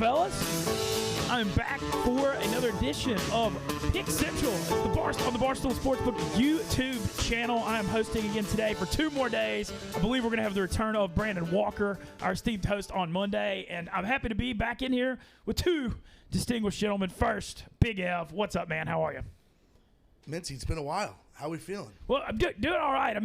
fellas? I'm back for another edition of Pick Central on the Barstool Sports YouTube channel. I am hosting again today for 2 more days. I believe we're going to have the return of Brandon Walker, our esteemed host, on Monday. And I'm happy to be back in here with 2 distinguished gentlemen. First, Big Ev. What's up, man? How are you? Mintz, it's been a while. How are we feeling? Well, I'm doing all right.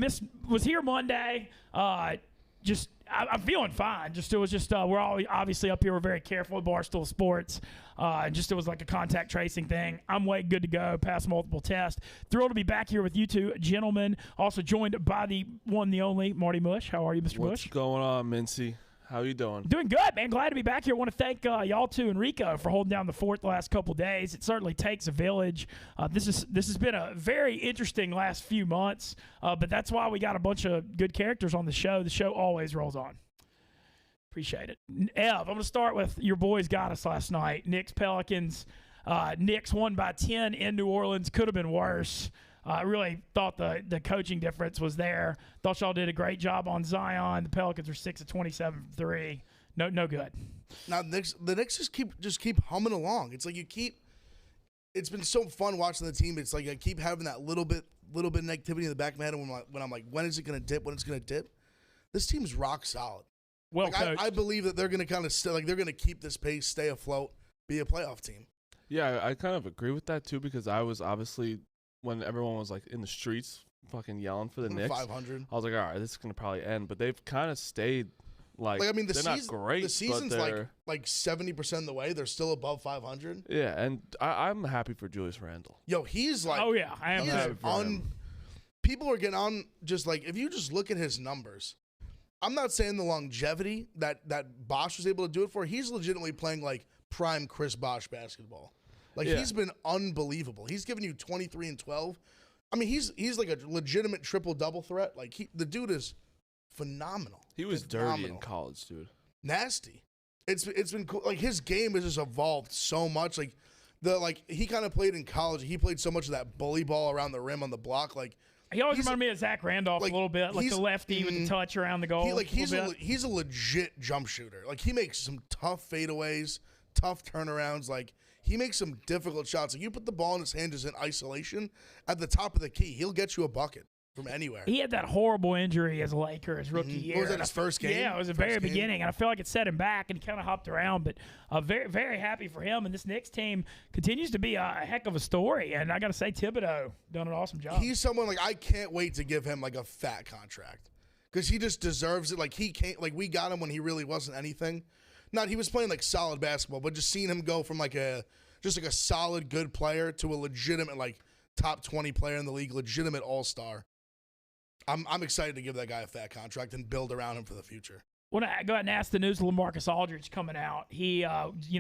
Was here Monday. I'm feeling fine. We're all obviously up here. We're very careful with Barstool Sports. It was like a contact tracing thing. I'm way good to go. Passed multiple tests. Thrilled to be back here with you 2 gentlemen. Also joined by the one, the only Marty Mush. How are you, Mr. Mush? What's going on, Mincy? How you doing? Doing good, man. Glad to be back here. I want to thank y'all too and Rico for holding down the fort the last couple days. It certainly takes a village. This has been a very interesting last few months, but that's why we got a bunch of good characters on the show. The show always rolls on. Appreciate it. Ev, I'm going to start with your boys got us last night. Knicks, Pelicans. Knicks won by 10 in New Orleans. Could have been worse. I really thought the coaching difference was there. Thought y'all did a great job on Zion. The Pelicans are 6 of 27 from 3. No good. Now the Knicks just keep humming along. It's like it's been so fun watching the team. It's like I keep having that little bit of negativity in the back of my head when I'm like, when is it going to dip? When it's going to dip? This team's rock solid. Well coached. I believe that they're going to kind of they're going to keep this pace, stay afloat, be a playoff team. Yeah, I kind of agree with that too because I was obviously when everyone was like in the streets fucking yelling for the Knicks, 500. I was like, all right, this is gonna probably end. But they've kind of stayed they're not great. The season's like 70% of the way. They're still above 500. Yeah, and I'm happy for Julius Randle. Yo, he's like, oh yeah, I am happy for him. People are getting on just like if you just look at his numbers. I'm not saying the longevity that Bosh was able to do it for. He's legitimately playing like prime Chris Bosh basketball. Like he's been unbelievable. He's given you 23 and 12. I mean, he's like a legitimate triple-double threat. Like the dude is phenomenal. He was dirty in college, dude. Nasty. It's been cool. Like his game has just evolved so much. Like he kind of played in college. He played so much of that bully ball around the rim on the block. Like he always reminded me of Zach Randolph a little bit, like the lefty with the touch around the goal. He's a legit jump shooter. Like he makes some tough fadeaways, tough turnarounds. Like he makes some difficult shots. Like you put the ball in his hand just in isolation at the top of the key, he'll get you a bucket from anywhere. He had that horrible injury as a Laker his rookie year. Was that his first game? Yeah, it was the very beginning, and I feel like it set him back, and he kind of hopped around. But very, very happy for him. And this Knicks team continues to be a heck of a story. And I got to say, Thibodeau done an awesome job. He's someone like I can't wait to give him like a fat contract because he just deserves it. Like he can't. Like we got him when he really wasn't anything. Not he was playing like solid basketball, but just seeing him go from like a solid good player to a legitimate like top 20 player in the league, legitimate all-star. I'm excited to give that guy a fat contract and build around him for the future. When I go ahead and ask the news of LaMarcus Aldridge coming out, he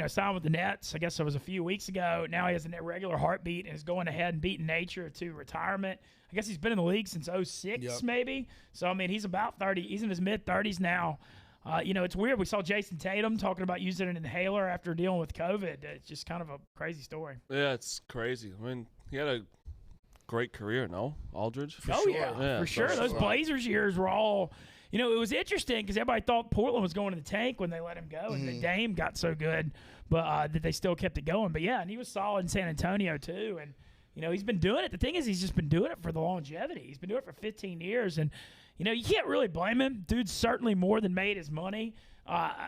signed with the Nets. I guess it was a few weeks ago. Now he has a regular heartbeat and is going ahead and beating nature to retirement. I guess he's been in the league since 2006 maybe. So I mean he's about 30. He's in his mid-30s now. It's weird. We saw Jason Tatum talking about using an inhaler after dealing with COVID. It's just kind of a crazy story. Yeah, it's crazy. I mean, he had a great career, no? Aldridge? For sure. Those Blazers years were all, it was interesting because everybody thought Portland was going to the tank when they let him go, and the Dame got so good, but that they still kept it going. But, yeah, and he was solid in San Antonio too, and, he's been doing it. The thing is he's just been doing it for the longevity. He's been doing it for 15 years, and, you can't really blame him. Dude's certainly more than made his money.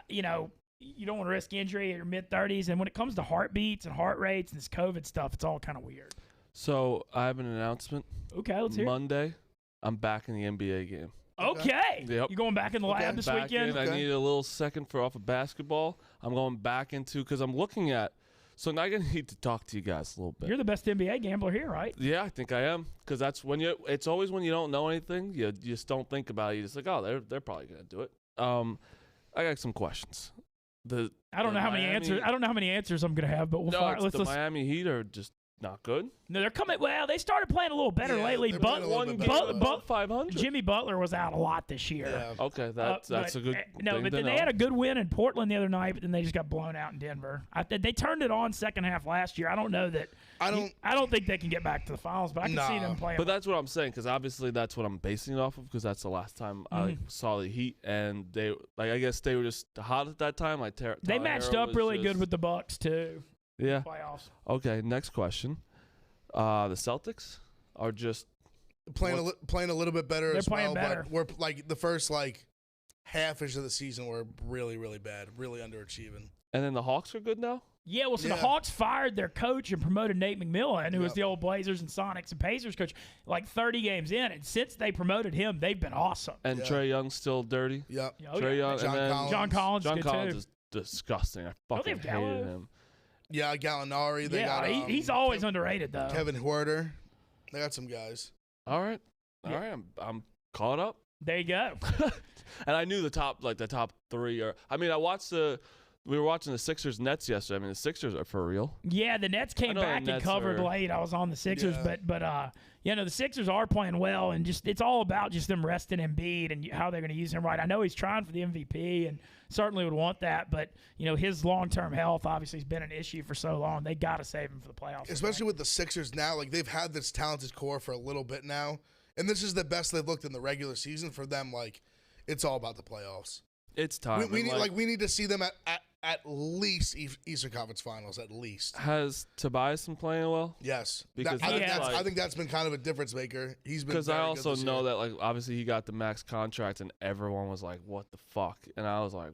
You don't want to risk injury at your mid-30s. And when it comes to heartbeats and heart rates and this COVID stuff, it's all kind of weird. So I have an announcement. Okay, let's hear it. Monday, I'm back in the NBA game. Okay. Yep. You going back in the lab this weekend? I need a little second off of basketball. I'm going back into because I'm looking at. So now I need to talk to you guys a little bit. You're the best NBA gambler here, right? Yeah, I think I am. Because that's when it's always when you don't know anything, you just don't think about it. You're just like, oh, they're probably gonna do it. I got some questions. I don't know how many answers. I don't know how many answers I'm gonna have, but let's Miami Heat are just not good. No, they're coming. Well, they started playing a little better lately. they're playing a little bit better. But 500. Jimmy Butler was out a lot this year. Yeah. Okay, that's a good. No, thing but to then they know. had a good win in Portland the other night, but then they just got blown out in Denver. They turned it on second half last year. I don't know that. I don't think they can get back to the finals, but I can see them playing. But that's what I'm saying, because obviously that's what I'm basing it off of, because that's the last time I saw the Heat, and they I guess they were just hot at that time. Like they matched up really good with the Bucks too. Yeah. Playoffs. Okay, next question. The Celtics are just playing a little bit better. They're as playing well, better. But we're like the first half-ish of the season were really, really bad, really underachieving. And then the Hawks are good now? Yeah, well, so the Hawks fired their coach and promoted Nate McMillan, who was the old Blazers and Sonics and Pacers coach, like 30 games in. And since they promoted him, they've been awesome. And Trae Young's still dirty? Yep. Trae Young. John Collins John good Collins too. is disgusting. I fucking hated him. Yeah, Gallinari. They got he's always underrated, though. Kevin Huerter. They got some guys. All right. I'm caught up. There you go. And I knew the top three are. I mean, we were watching the Sixers Nets yesterday. I mean, the Sixers are for real. Yeah, the Nets came back and covered late. I was on the Sixers, but the Sixers are playing well, and just it's all about just them resting Embiid and how they're going to use him right. I know he's trying for the MVP and certainly would want that, but his long-term health obviously has been an issue for so long. They got to save him for the playoffs. Especially with the Sixers now, like they've had this talented core for a little bit now, and this is the best they've looked in the regular season for them. Like it's all about the playoffs. It's time. We need to see them at least Eastern Conference Finals, at least. Has Tobias been playing well? Yes. Because I think that's been kind of a difference maker. He's been because I also know that obviously he got the max contract and everyone was like, "What the fuck?" And I was like,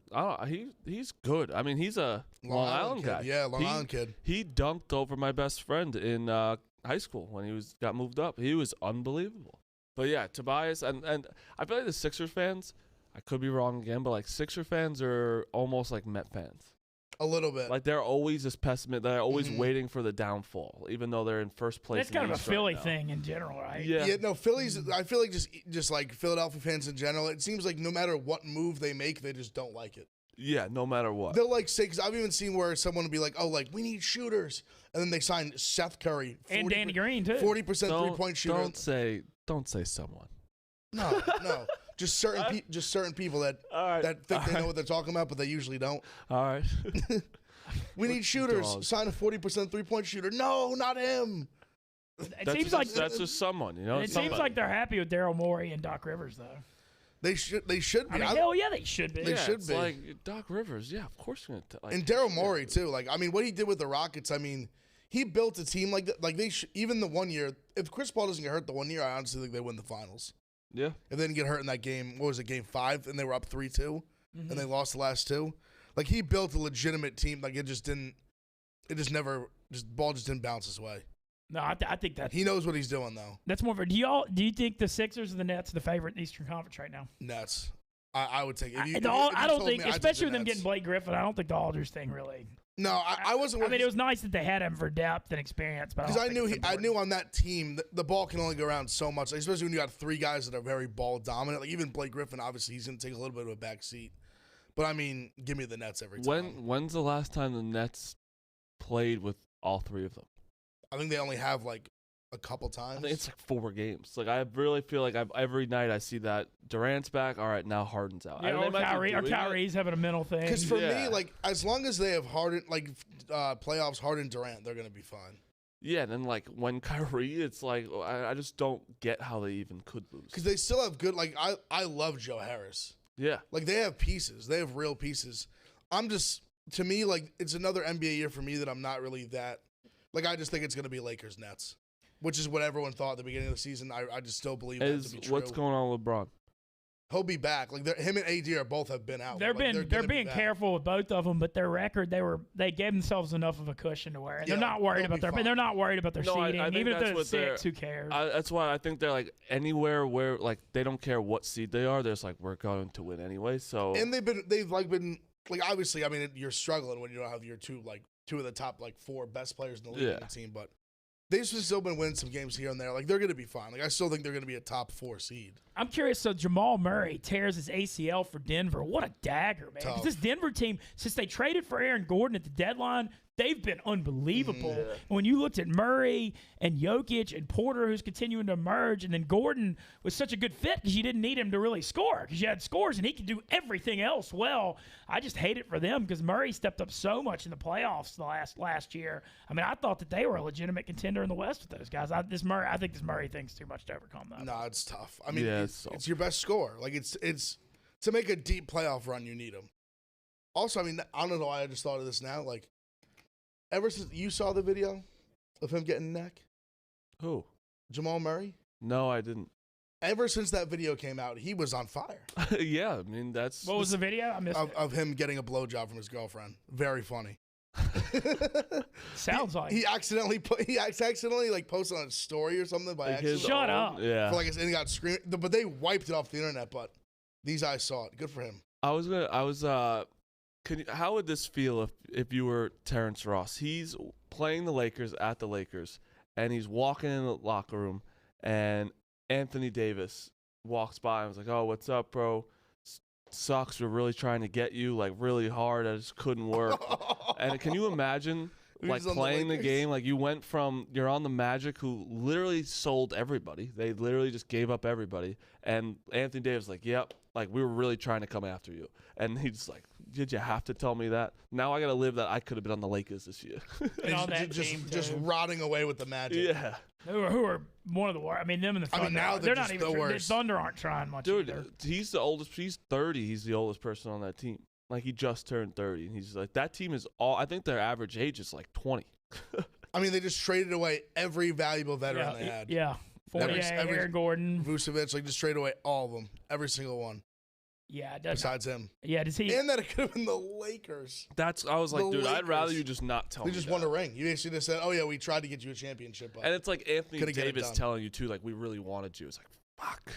he's good. I mean, he's a Long Island guy. Yeah, Long Island kid. He dunked over my best friend in high school when he got moved up. He was unbelievable. But yeah, Tobias and I feel like the Sixers fans. I could be wrong again, but Sixer fans are almost like Met fans. A little bit. Like they're always this pessimist. They're always waiting for the downfall, even though they're in first place. That's kind of a Philly thing in general, right? Yeah. No, Phillies. I feel like just like Philadelphia fans in general. It seems like no matter what move they make, they just don't like it. Yeah, no matter what. They'll say, because I've even seen where someone will be like, "Oh, we need shooters," and then they sign Seth Curry and Danny Green too. 40% 3-point shooter. Don't say someone. No. Just certain people that think they know what they're talking about, but they usually don't. All right. We need shooters. Sign a 40% 3-point shooter. No, not him. It seems like that's just someone, It seems like they're happy with Daryl Morey and Doc Rivers, though. They should be. I mean, hell yeah, they should be. They should be. Like Doc Rivers, yeah, of course you're gonna. And Daryl Morey too. What he did with the Rockets. I mean, he built a team like that. Like even the 1 year. If Chris Paul doesn't get hurt the 1 year, I honestly think they win the finals. Yeah. If they didn't get hurt in that game, what was it, game 5, and they were up 3-2, and they lost the last 2. Like he built a legitimate team. Like it just didn't. It just never. Ball just didn't bounce his way. No, I think that he knows what he's doing though. That's more of a. Do you think the Sixers or the Nets are the favorite in the Eastern Conference right now? Nets. I would take. I don't think, especially with them getting Blake Griffin. I don't think the Aldridge thing really. No, I wasn't. I mean, it was nice that they had him for depth and experience, but because I knew on that team the ball can only go around so much, especially when you got 3 guys that are very ball dominant. Like even Blake Griffin, obviously he's going to take a little bit of a back seat. But I mean, give me the Nets every time. When's the last time the Nets played with all 3 of them? I think they only have a couple times. I think it's 4 games. I really feel like every night I see that Durant's back. All right, now Harden's out. Yeah, or Kyrie's having a mental thing. Because for me, as long as they have Harden, playoffs Harden Durant, they're gonna be fine. Yeah, and then when Kyrie, it's I just don't get how they even could lose. Because they still have good. I love Joe Harris. Yeah, they have pieces. They have real pieces. To me, it's another NBA year for me that I'm not really that. I just think it's gonna be Lakers Nets. Which is what everyone thought at the beginning of the season. I just still believe that to be true. What's going on with LeBron? He'll be back. Him and AD both have been out. They're being careful with both of them, but their record they gave themselves enough of a cushion to wear it. They're not worried about they're not worried about their seeding. Even if they're 6, who cares? That's why I think they're anywhere where they don't care what seed they are. They're just we're going to win anyway. So and they've been obviously. I mean, you're struggling when you don't have your two of the top 4 best players in the league on the team, but. They've still been winning some games here and there. They're going to be fine. I still think they're going to be a top 4 seed. I'm curious. So Jamal Murray tears his ACL for Denver. What a dagger, man. This Denver team, since they traded for Aaron Gordon at the deadline, they've been unbelievable. When you looked at Murray and Jokic and Porter, who's continuing to emerge, and then Gordon was such a good fit because you didn't need him to really score because you had scores and he could do everything else well. I just hate it for them because Murray stepped up so much in the playoffs last year. I mean, I thought that they were a legitimate contender in the West with those guys. I think this Murray thing's too much to overcome, though. No, it's tough. I mean, it's your best scorer. Like, it's to make a deep playoff run, you need him. Also, I mean, I don't know why I just thought of this now. Like, ever since you saw the video of him getting neck? Who? Jamal Murray? No, I didn't. Ever since that video came out, he was on fire. Yeah, I mean, that's... What was the video? I missed it. Of him getting a blowjob from his girlfriend. Very funny. Sounds like he accidentally like posted on a story or something by accident. Shut up. Yeah. For and he got screamed, but they wiped it off the internet. But these eyes saw it. Good for him. How would this feel if you were Terrence Ross? He's playing the Lakers at the Lakers, and he's walking in the locker room, and Anthony Davis walks by and was like, "Oh, what's up, bro? Sucks. We're really trying to get you, like, really hard. I just couldn't work." And can you imagine, like, playing the game? Like, you're on the Magic, who literally sold everybody. They literally just gave up everybody. And Anthony Davis like, "Yep, like, we were really trying to come after you." And he's like, "Did you have to tell me that? Now I got to live that I could have been on the Lakers this year." And on that just rotting away with the Magic. Yeah. Who are one of the worst. I mean, them and the Thunder. I mean, now they're just not even the worst. The Thunder aren't trying much either. He's the oldest. He's 30. He's the oldest person on that team. Like, he just turned 30. And he's like, that team is all, I think their average age is like 20. I mean, they just traded away every valuable veteran they had. Yeah. Aaron Gordon. Vucevic, like, just traded away all of them. Every single one. Yeah. Besides him. Yeah, does he? And that it could have been the Lakers. I was like, dude, I'd rather you just not tell me. They just won a ring. You basically just said, "Oh, yeah, we tried to get you a championship." And it's like Anthony Davis telling you, too, like, we really wanted you. It's like, fuck.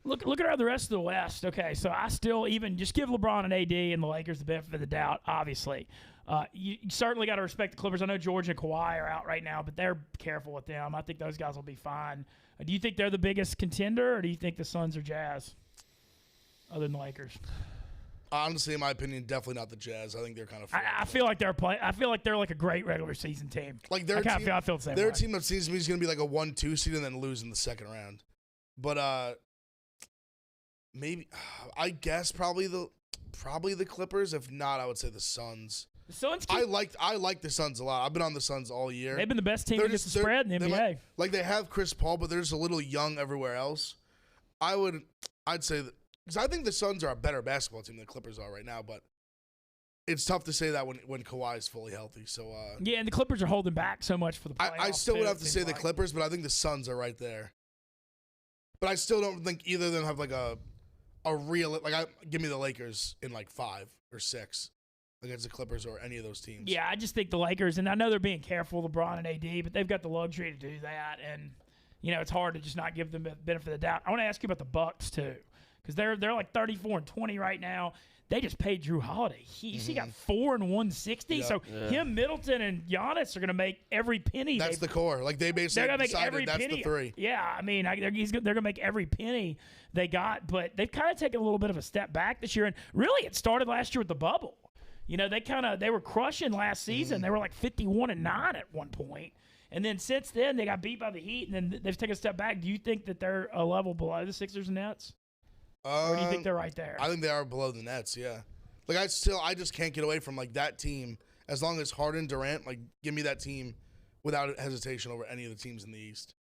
Look at the rest of the West. Okay, so I still even just give LeBron and AD and the Lakers the benefit of the doubt, obviously. You certainly got to respect the Clippers. I know George and Kawhi are out right now, but they're careful with them. I think those guys will be fine. Do you think they're the biggest contender, or do you think the Suns or Jazz, other than the Lakers? Honestly, in my opinion, definitely not the Jazz. I think they're kind of. I feel like they're like a great regular season team. Like their team, I feel the same their way. team that seems to me is going to be like a 1-2 seed and then lose in the second round. But maybe I guess probably the Clippers. If not, I would say the Suns. The Suns. I like the Suns a lot. I've been on the Suns all year. They've been the best team against the spread in the NBA. Like they have Chris Paul, but they're just a little young everywhere else. I'd say that because I think the Suns are a better basketball team than the Clippers are right now, but it's tough to say that when Kawhi is fully healthy. So yeah, and the Clippers are holding back so much for the playoffs. I still would have to say the Clippers, but I think the Suns are right there. But I still don't think either of them have like a real give me the Lakers in like 5 or 6 against the Clippers or any of those teams. Yeah, I just think the Lakers, and I know they're being careful, LeBron and AD, but they've got the luxury to do that, and it's hard to just not give them the benefit of the doubt. I want to ask you about the Bucks too, because they're like 34-20 right now. They just paid Drew Holiday. He got 4 and 160. Yep. So him, Middleton, and Giannis are going to make every penny. That's the core. Like they basically decided that's the 3. Yeah, I mean, they're going to make every penny they got, but they've kind of taken a little bit of a step back this year. And really, it started last year with the bubble. They were crushing last season. They were like 51-9 at one point. And then since then, they got beat by the Heat, and then they've taken a step back. Do you think that they're a level below the Sixers and Nets? Or do you think they're right there? I think they are below the Nets, yeah. Like I just can't get away from like that team. As long as Harden, Durant, like give me that team without hesitation over any of the teams in the East.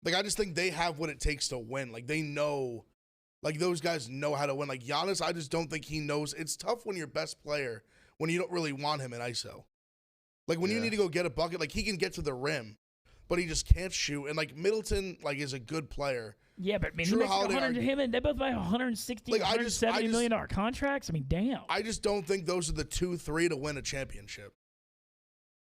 Like I just think they have what it takes to win. Like they know, like those guys know how to win. Like Giannis, I just don't think he knows. It's tough when your best player, when you don't really want him in ISO. Like when you need to go get a bucket, like he can get to the rim, but he just can't shoot. And like Middleton, like is a good player. Yeah, but I mean, they both make $160, like, $170 million contracts. I mean, damn. I just don't think those are the 2-3 to win a championship.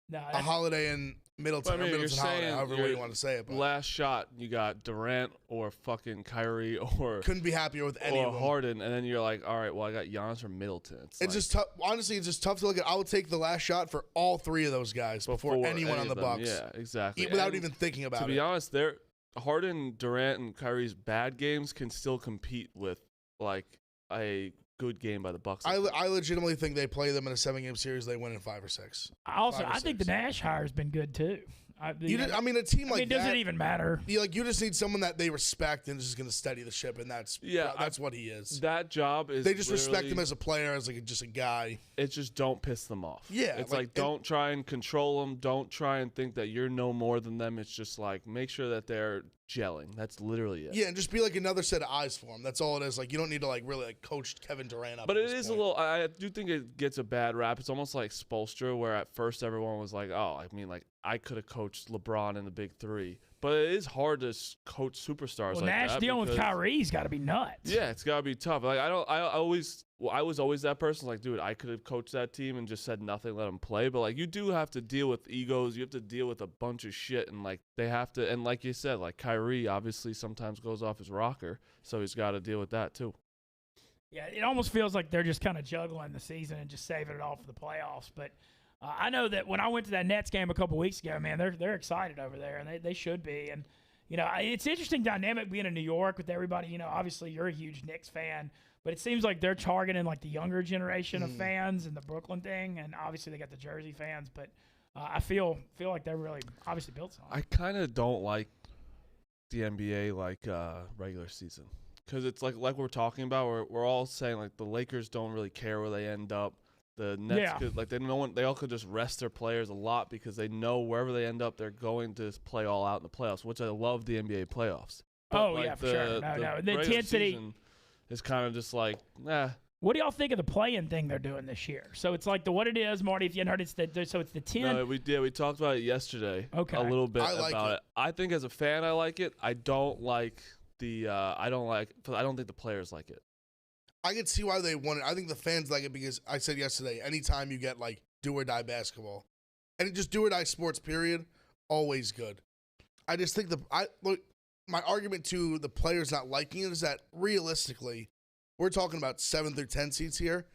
No, a Holiday and Middleton, or Middleton Holiday, however way you want to say it. But last shot, you got Durant or fucking Kyrie or couldn't be happier with any of them. Harden, and then you're like, all right, well, I got Giannis or Middleton. It's just tough. Honestly, it's just tough to look at. I would take the last shot for all 3 of those guys before anyone on the Bucks. Yeah, exactly. Without even thinking about it. To be honest, Harden, Durant, and Kyrie's bad games can still compete with like a good game by the Bucks. I legitimately think they play them in a 7-game series. They win in 5 or 6. I think the Nash hire has been good too. A team like that. Does it even matter? You just need someone that they respect and is just going to steady the ship, and that's what he is. That job is. They just respect him as a player, as just a guy. It's just don't piss them off. Yeah, it's don't try and control them. Don't try and think that you're no more than them. It's just make sure that they're gelling. That's literally it. Yeah, and just be another set of eyes for him. That's all it is. You don't need to really coach Kevin Durant up. But it is a little. I do think it gets a bad rap. It's almost like Spoelstra, where at first everyone was like, "Oh, I could have coached LeBron in the Big Three." But it is hard to coach superstars like Nash that. dealing with Kyrie's got to be nuts. Yeah, it's got to be tough. I was always that person. Dude, I could have coached that team and just said nothing, let them play. But you do have to deal with egos. You have to deal with a bunch of shit, and they have to. And like you said, Kyrie obviously sometimes goes off his rocker, so he's got to deal with that too. Yeah, it almost feels like they're just kind of juggling the season and just saving it all for the playoffs. But I know that when I went to that Nets game a couple weeks ago, man, they're excited over there, and they should be. And it's interesting dynamic being in New York with everybody. Obviously you're a huge Knicks fan, but it seems like they're targeting the younger generation of fans and the Brooklyn thing, and obviously they got the Jersey fans. But I feel like they're really obviously built something. I kind of don't like the NBA regular season because it's like we're talking about. We're all saying the Lakers don't really care where they end up. The Nets could, they all could just rest their players a lot because they know wherever they end up, they're going to play all out in the playoffs, which I love the NBA playoffs. But for sure. The intensity is kind of just nah. What do y'all think of the play-in thing they're doing this year? So it's what it is, Marty. If you hadn't heard, it's the 10. No, we talked about it yesterday. Okay. A little bit about it. I think as a fan, I like it. I don't like the. I don't think the players like it. I can see why they want it. I think the fans like it because I said yesterday, anytime you get do or die basketball, and just do or die sports, period, always good. I just think my argument to the players not liking it is that realistically, we're talking about 7 through 10 seats here.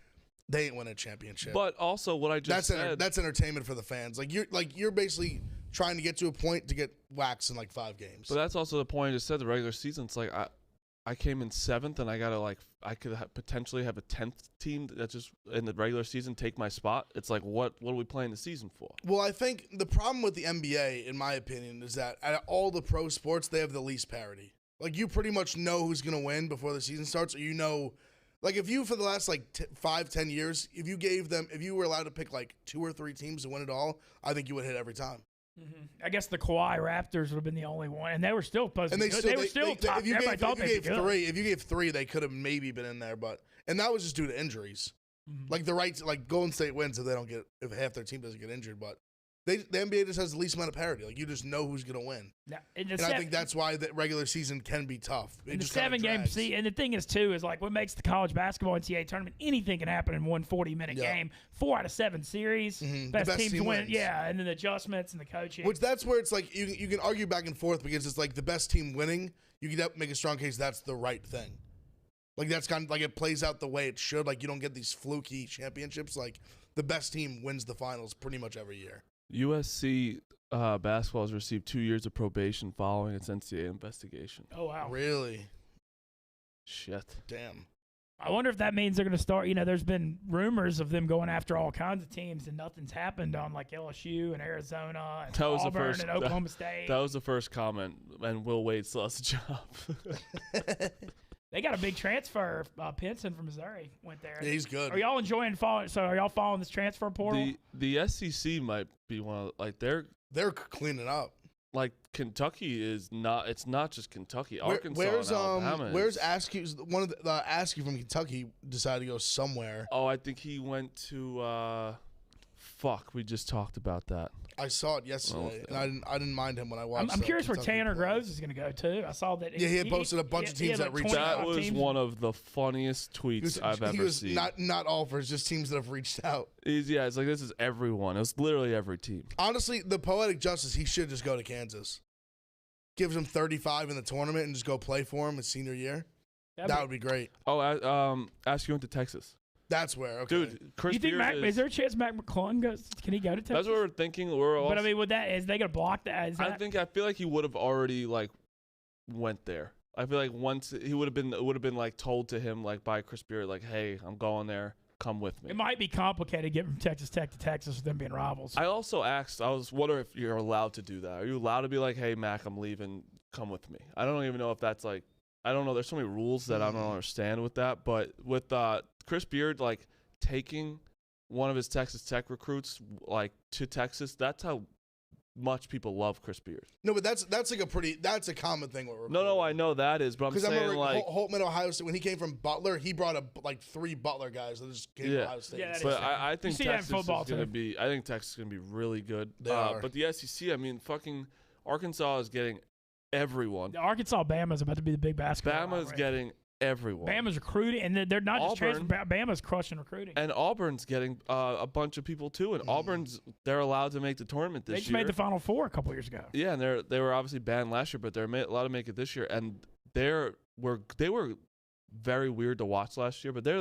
They ain't win a championship. But also, what I just said, that's entertainment for the fans. You're basically trying to get to a point to get waxed in 5 games. But that's also the point. I just said the regular season. It's I came in 7th, and I gotta I could potentially have a 10th team that just in the regular season take my spot. It's what are we playing the season for? Well, I think the problem with the NBA, in my opinion, is that at all the pro sports they have the least parity. You pretty much know who's gonna win before the season starts, or if you for the last 5-10 years, if you were allowed to pick 2 or 3 teams to win it all, I think you would hit every time. Mm-hmm. I guess the Kawhi Raptors would have been the only one, and they were still supposed to be good. They were still top. If you gave 3, they could have maybe been in there, and that was just due to injuries. Mm-hmm. Golden State wins if half their team doesn't get injured, but the NBA just has the least amount of parity. You just know who's going to win. Yeah, and I think that's why the regular season can be tough. And the 7-game and the thing is too is what makes the college basketball NCAA tournament. Anything can happen in one 40-minute game. 4 out of 7 series, mm-hmm. best teams win. Wins. Yeah, and then the adjustments and the coaching. Which that's where it's you can argue back and forth because it's the best team winning. You can make a strong case that's the right thing. That's kind of it plays out the way it should. You don't get these fluky championships. The best team wins the finals pretty much every year. USC basketball has received 2 years of probation following its NCAA investigation. Oh, wow. Really? Shit. Damn. I wonder if that means they're going to start. There's been rumors of them going after all kinds of teams, and nothing's happened on LSU and Arizona and Auburn and Oklahoma State. That was the first comment, and Will Wade still has a job. They got a big transfer. Pinson from Missouri went there. Yeah, he's good. Are y'all enjoying following? So are y'all following this transfer portal? The SEC might be one of they're cleaning up. Kentucky is not. It's not just Kentucky. Arkansas and Alabama. Where's Askew? One of the Askew from Kentucky decided to go somewhere. Oh, I think he went to. We just talked about that. I saw it yesterday, and I didn't mind him when I watched. I'm curious where Tanner Groves is going to go too. I saw that. Yeah, he had posted a bunch of teams that reached out. That was one of the funniest tweets I've ever seen. Not offers, just teams that have reached out. It's this is everyone. It's literally every team. Honestly, the poetic justice, he should just go to Kansas. Gives him 35 in the tournament and just go play for him his senior year. That would be great. Oh, ask you went to Texas. That's where, okay. Dude, Chris you think Beard is there a chance Mac McClung goes? Can he go to Texas? That's what we're thinking. But I mean, with that, is they gonna block that? I feel like he would have already went there. I feel like once he would have been like told to him like by Chris Beard, like, hey, I'm going there. Come with me. It might be complicated getting from Texas Tech to Texas with them being rivals. I also asked, I was wondering if you're allowed to do that. Are you allowed to be like, hey, Mac, I'm leaving. Come with me. I don't even know if that's like, I don't know. There's so many rules that I don't understand with that. But with Chris Beard, like taking one of his Texas Tech recruits like to Texas, that's how much people love Chris Beard. No, but that's a common thing. No, I know that is, but I'm saying I remember like Holtman, Ohio State, when he came from Butler, he brought like 3 Butler guys that just came to Ohio State. Yeah, but I think Texas is going to be. I think Texas is going to be really good. They are. But the SEC, I mean, fucking Arkansas is getting everyone. Arkansas, Bama is about to be the big basketball. Bama's getting everyone. Bama's recruiting, and they're not just Auburn, transferring. Bama's crushing recruiting. And Auburn's getting a bunch of people too. And they're allowed to make the tournament this year. They just made the Final Four a couple years ago. Yeah, and they were obviously banned last year, but they're allowed to make it this year. And they were very weird to watch last year, but they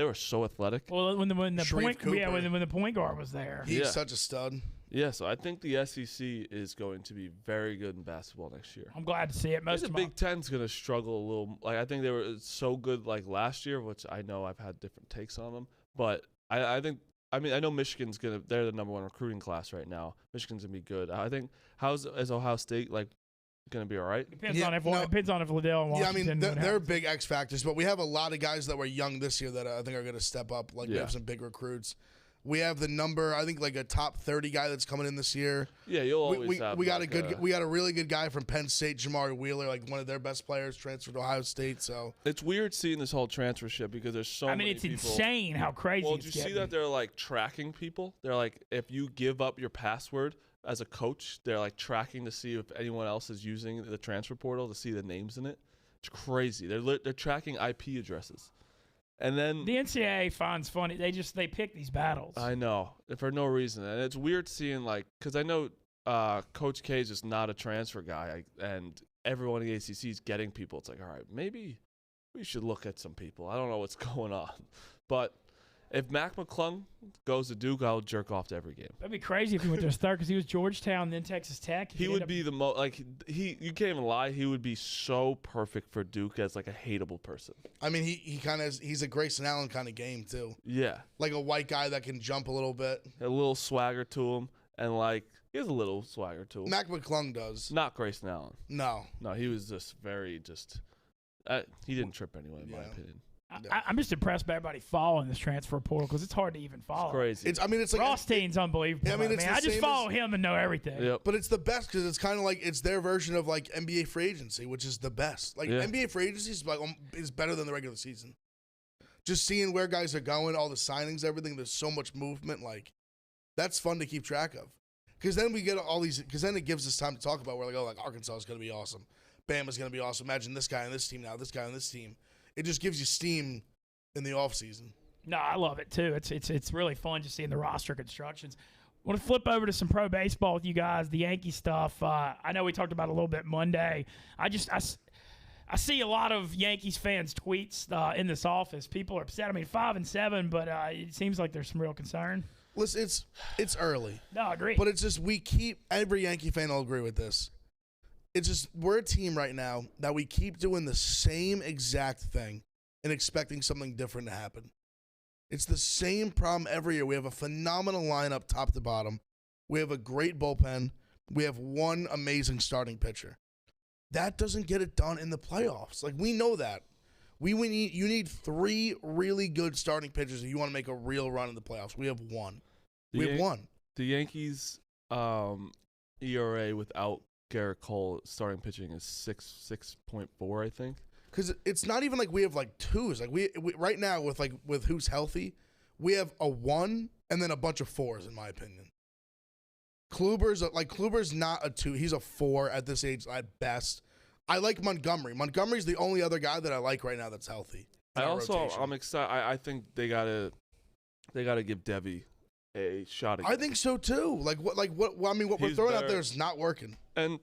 were so athletic. Well, when the point Cooper. when the point guard was there, He's such a stud. Yeah, so I think the SEC is going to be very good in basketball next year. I'm glad to see it. The Big Ten's going to struggle a little. Like I think they were so good like last year, which I know I've had different takes on them. But I think I know Michigan's they're the number 1 recruiting class right now. Michigan's going to be good. I think is Ohio State like going to be all right? Depends on if Liddell and Washington. Yeah, I mean they're big X factors, but we have a lot of guys that were young this year that I think are going to step up. Like we have some big recruits. We have the number, I think, like a top 30 guy that's coming in this year. Yeah, you'll always have. We got we got a really good guy from Penn State, Jamari Wheeler, like one of their best players, transferred to Ohio State. So it's weird seeing this whole transfer shit because there's so many people. It's insane how crazy. Well, did you see that they're like tracking people? They're like, if you give up your password as a coach, they're like tracking to see if anyone else is using the transfer portal to see the names in it. It's crazy. They're tracking IP addresses. And then the NCAA finds funny. They pick these battles. I know for no reason, and it's weird seeing like because I know Coach K is just not a transfer guy, and everyone in the ACC is getting people. It's like, all right, maybe we should look at some people. I don't know what's going on, but if Mac McClung goes to Duke, I'll jerk off to every game. That'd be crazy if he went to his third because he was Georgetown, then Texas Tech. He would be the most like you can't even lie. He would be so perfect for Duke as like a hateable person. I mean, he kind of he's a Grayson Allen kind of game too. Yeah, like a white guy that can jump a little bit, a little swagger to him, and like he has a little swagger to him. Mac McClung does. Not Grayson Allen. No, he was just very he didn't trip anyway, in my opinion. I'm just impressed by everybody following this transfer portal because it's hard to even follow. It's crazy. It's like Rothstein's unbelievable. Yeah, I mean, I just follow him and know everything. Yep. But it's the best because it's kind of like it's their version of like NBA free agency, which is the best. Like NBA free agency is better than the regular season. Just seeing where guys are going, all the signings, everything. There's so much movement. Like that's fun to keep track of. Because then we get all these. Because then it gives us time to talk about. We're like, oh, like Arkansas is going to be awesome. Bama's going to be awesome. Imagine this guy on this team now. This guy on this team. It just gives you steam in the offseason. No, I love it too. It's really fun just seeing the roster constructions. I want to flip over to some pro baseball with you guys, the Yankee stuff. I know we talked about it a little bit Monday. I see a lot of Yankees fans' tweets in this office. People are upset. I mean, 5-7, but it seems like there's some real concern. Listen, it's early. No, I agree. But it's just every Yankee fan will agree with this. It's just we're a team right now that we keep doing the same exact thing and expecting something different to happen. It's the same problem every year. We have a phenomenal lineup top to bottom. We have a great bullpen. We have one amazing starting pitcher. That doesn't get it done in the playoffs. Like, we know that. You need 3 really good starting pitchers if you want to make a real run in the playoffs. We have one. We have one. The Yankees' ERA without Garrett Cole starting pitching is 6.4, I think. Because it's not even like we have like 2s. Like we right now with who's healthy, we have a 1 and then a bunch of 4s in my opinion. Kluber's not a 2. He's a 4 at this age at best. I like Montgomery. Montgomery's the only other guy that I like right now that's healthy. I'm excited. I think they gotta give Devi a shot again. I think so too. What we're throwing out there is not working. And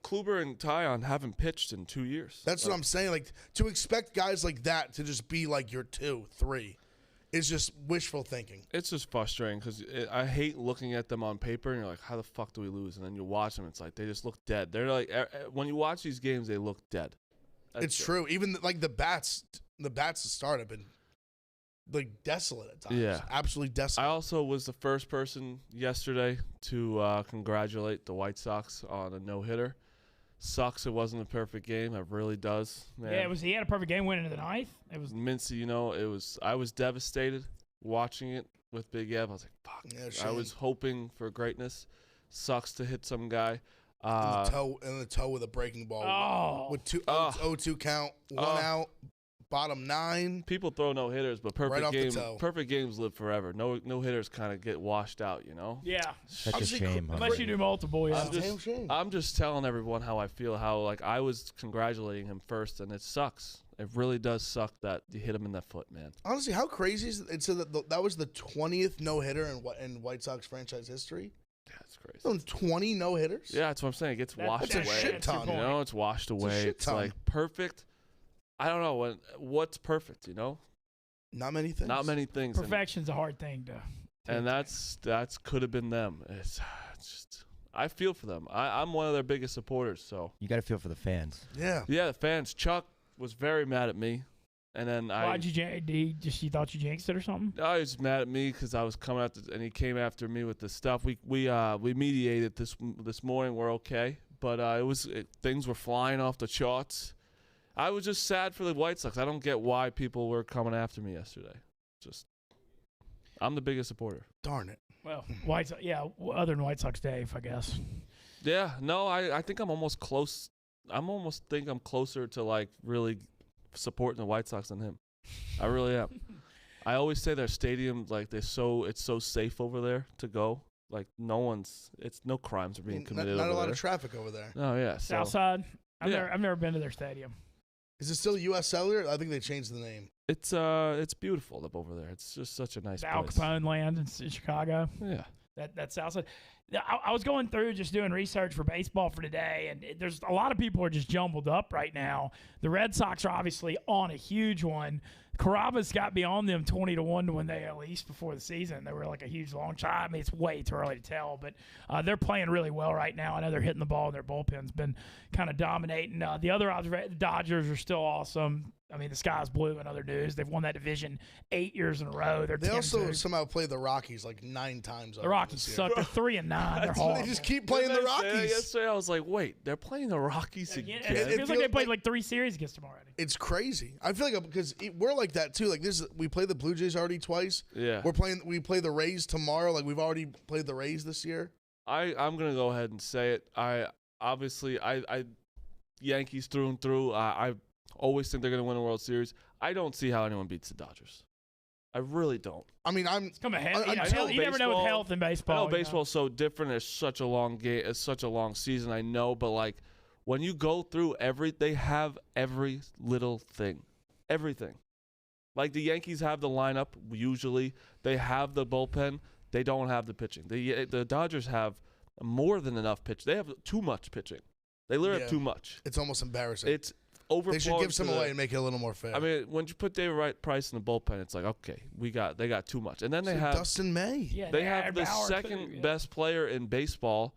Kluber and Tyon haven't pitched in 2 years. That's what I'm saying. Like, to expect guys like that to just be like your 2, 3 is just wishful thinking. It's just frustrating because I hate looking at them on paper and you're like, how the fuck do we lose? And then you watch them, it's like they just look dead. They're like, when you watch these games, they look dead. It's true. Even like the bats to start have been like desolate at times. Yeah. Absolutely desolate. I also was the first person yesterday to congratulate the White Sox on a no-hitter. Sucks it wasn't a perfect game. It really does, man. Yeah, he had a perfect game winning into the ninth. It was Mintz, I was devastated watching it with Big Ev. I was like, fuck. Yeah, I was hoping for greatness. Sucks to hit some guy. In the toe with a breaking ball. Oh. With 0-2 count, one out, bottom 9. People throw no hitters, but Right off the toe. perfect games live forever. No hitters kind of get washed out, you know. Yeah. Such a shame. Unless you do multiple, yeah. Damn shame. I'm just telling everyone how I feel. How like I was congratulating him first, and it sucks. It really does suck that you hit him in the foot, man. Honestly, how crazy is it? So that was the 20th no hitter in White Sox franchise history. That's crazy. So 20 no hitters. Yeah, that's what I'm saying. It gets washed That's away. a shit ton. You know, it's washed away. shit It's ton. like perfect. I don't know what's perfect. You know, Not many things. not many things. Perfection's a hard thing to And that's could have been them. It's just I feel for them. I'm one of their biggest supporters. So You got to feel for the fans. Yeah. yeah, the fans. Chuck was very mad at me, and then Why'd you thought you jinxed it or something? he was mad at me because I was coming after, and he came after me with the stuff. We mediated this morning. We're okay, but things were flying off the charts. I was just sad for the White Sox. I don't get why people were coming after me yesterday. I'm the biggest supporter. Darn it. Well, White Sox, yeah, other than White Sox Dave, I guess. Yeah, no, I think I'm almost close. I'm closer to like really supporting the White Sox than him. I really am. I always say their stadium, like it's so safe over there to go. Like no crimes are being committed. Not a lot there. of traffic over there. Oh yeah, Southside. I've Yeah. never been to their stadium. Is it still U.S. Cellular? I think they changed the name. it's beautiful up over there. It's just such a nice The Al place. Capone land in Chicago. Yeah. That Southside. I was going through just doing research for baseball for today, and there's a lot of people are just jumbled up right now. The Red Sox are obviously on a huge one. Carrabba's got beyond them 20-1 to win the AL East before the season. They were like a huge long shot. I mean, it's way too early to tell, but they're playing really well right now. I know they're hitting the ball, and their bullpen's been kind of dominating. The other the Dodgers are still awesome. I mean, the sky's blue in other news. They've won that division 8 years in a row. They also somehow played the Rockies like 9 times. The Rockies suck. They're 3-9. They're horrible. They just keep playing the Rockies. Yesterday I was like, wait, they're playing the Rockies again. It feels like they played like 3 series against them already. It's crazy. I feel like because we're like that too. Like we played the Blue Jays already twice. Yeah. We play the Rays tomorrow. Like we've already played the Rays this year. I'm gonna go ahead and say it. I Yankees through and through. I always think they're gonna win a World Series. I don't see how anyone beats the Dodgers. I really don't. I mean, It's come ahead. I You never know with health in baseball. I know baseball's so different. It's such a long game. It's such a long season. I know, but like when you go through they have every little thing, everything. Like the Yankees have the lineup usually. They have the bullpen. They don't have the pitching. The Dodgers have more than enough pitch. They have too much pitching. They literally have too much. It's almost embarrassing. It's overflowing. They should give some away and make it a little more fair. I mean, when you put David Price in the bullpen, it's like, okay, they got too much. And then they have Dustin May. Yeah, they have the Bauer second too, best player in baseball,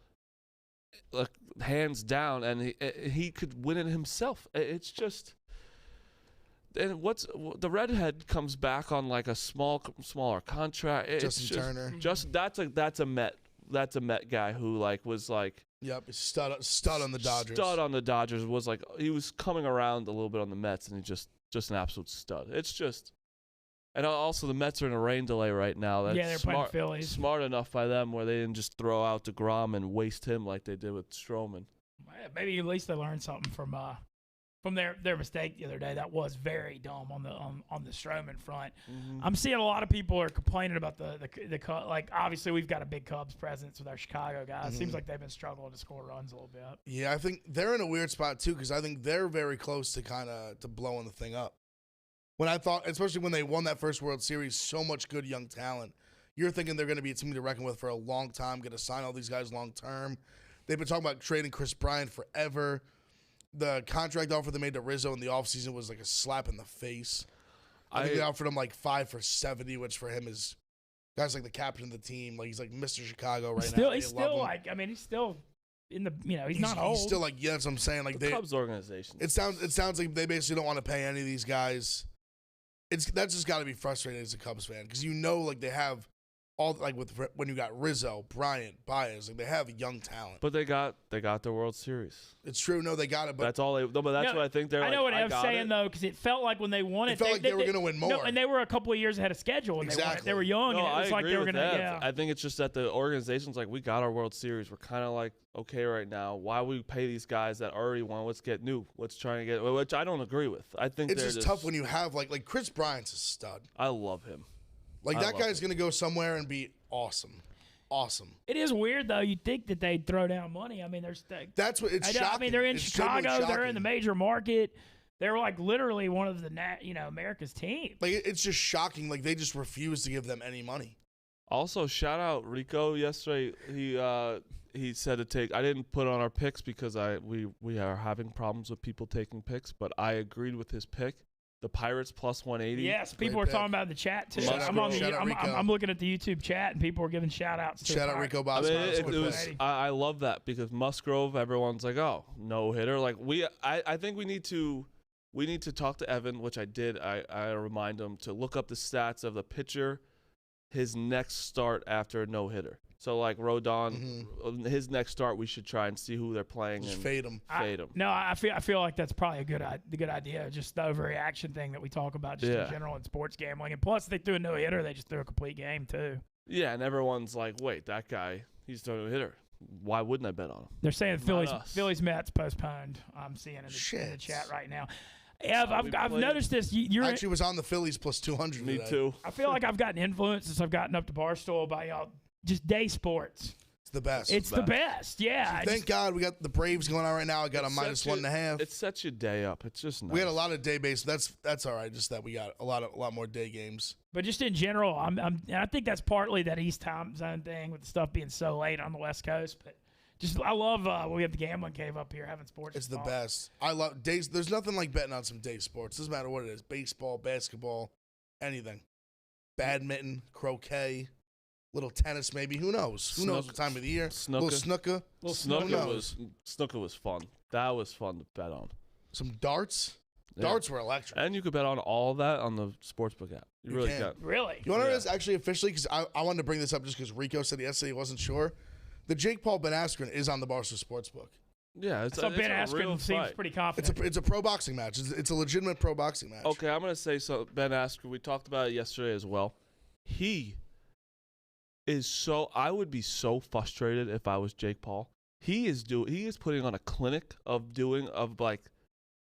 like hands down, and he could win it himself. It's just, and the redhead comes back on like a smaller contract. Justin Turner. That's a Met guy who like was like. Yep, stud on the Dodgers. Stud on the Dodgers was like he was coming around a little bit on the Mets, and he just an absolute stud. It's just, and also the Mets are in a rain delay right now. That's they're playing the Phillies. Smart enough by them where they didn't just throw out DeGrom and waste him like they did with Stroman. Maybe at least they learned something from their mistake the other day. That was very dumb on the Stroman front. Mm-hmm. I'm seeing a lot of people are complaining about the like obviously we've got a big Cubs presence with our Chicago guys. Seems like they've been struggling to score runs a little bit. Yeah, I think they're in a weird spot too because I think they're very close to to blowing the thing up. When I thought, especially when they won that first World Series, so much good young talent. You're thinking they're going to be a team to reckon with for a long time, going to sign all these guys long term. They've been talking about trading Chris Bryant forever. The contract offer they made to Rizzo in the offseason was like a slap in the face. I think they offered him like 5 for $70, which for him is guys like the captain of the team. Like he's like Mr. Chicago right now. He's still like, I mean, he's still in the he's not old. He's still like that's what I'm saying. Like the Cubs organization. It sounds like they basically don't want to pay any of these guys. That's just got to be frustrating as a Cubs fan because like they have all like when you got Rizzo, Bryant, Baez, like they have young talent. But they got the World Series. It's true. No, they got it. But that's all they. No, but that's what I think they're. I know what Ev's saying though, because it felt like when they won it, felt like they were going to win more. No, and they were a couple of years ahead of schedule when they won it. They were young, and it was like they were going to. Yeah. I think it's just that the organization's like, we got our World Series. We're kind of like okay right now. Why we pay these guys that already won? Let's get new. Let's try and get. Which I don't agree with. I think it's just tough when you have like Chris Bryant's a stud. I love him. Like that guy's going to go somewhere and be awesome. Awesome. It is weird though. You'd think that they'd throw down money. I mean, that's what it's shocking. I mean, they're in Chicago. They're in the major market. They're like literally one of the America's team. Like it's just shocking. Like they just refuse to give them any money. Also, shout out Rico yesterday. He said to take. I didn't put on our picks because we are having problems with people taking picks, but I agreed with his pick. The Pirates plus 180. Yes, people were talking about in the chat too. I'm looking at the YouTube chat and people were giving shout outs to Shout out Rico Bosco. I love that because Musgrove, everyone's like, oh, no hitter. Like I think we need to talk to Evan, which I did. I remind him to look up the stats of the pitcher, his next start after a no hitter. So like Rodon, his next start, we should try and see who they're playing just and fade him. No, I feel like that's probably a good idea. Just the overreaction thing that we talk about just in general in sports gambling, and plus they threw a no hitter, they just threw a complete game too. Yeah, and everyone's like, wait, that guy, he's throwing a hitter. Why wouldn't I bet on him? They're saying Phillies Mets postponed. I'm seeing in the chat right now. Ev, I've noticed this. I actually was on the Phillies plus 200. Me today. too. I feel like I've gotten influenced since I've gotten up to Barstool by y'all. Just day sports. It's the best. It's the best. Yeah. So thank God we got the Braves going on right now. I got a minus 1.5. It sets your day up. It's just nice. We had a lot of day base. That's all right. Just that we got a lot more day games. But just in general, I think that's partly that East time zone thing with the stuff being so late on the West Coast. But I love we have the gambling cave up here having sports. It's the best. I love days. There's nothing like betting on some day sports. Doesn't matter what it is: baseball, basketball, anything, badminton, croquet. Little tennis, maybe. Who knows? Who knows what time of the year? Little snooker. Snooker was fun. That was fun to bet on. Some darts. Yeah. Darts were electric. And you could bet on all that on the sportsbook app. You really can. Really? You want to know this actually officially? Because I wanted to bring this up just because Rico said yesterday he wasn't sure. The Jake Paul Ben Askren is on the Barstool Sportsbook. Yeah, so Ben Askren seems pretty confident. It's a pro boxing match. It's a legitimate pro boxing match. Okay, I'm gonna say so. Ben Askren. We talked about it yesterday as well. He is so. I would be so frustrated if I was Jake Paul. He is putting on a clinic of like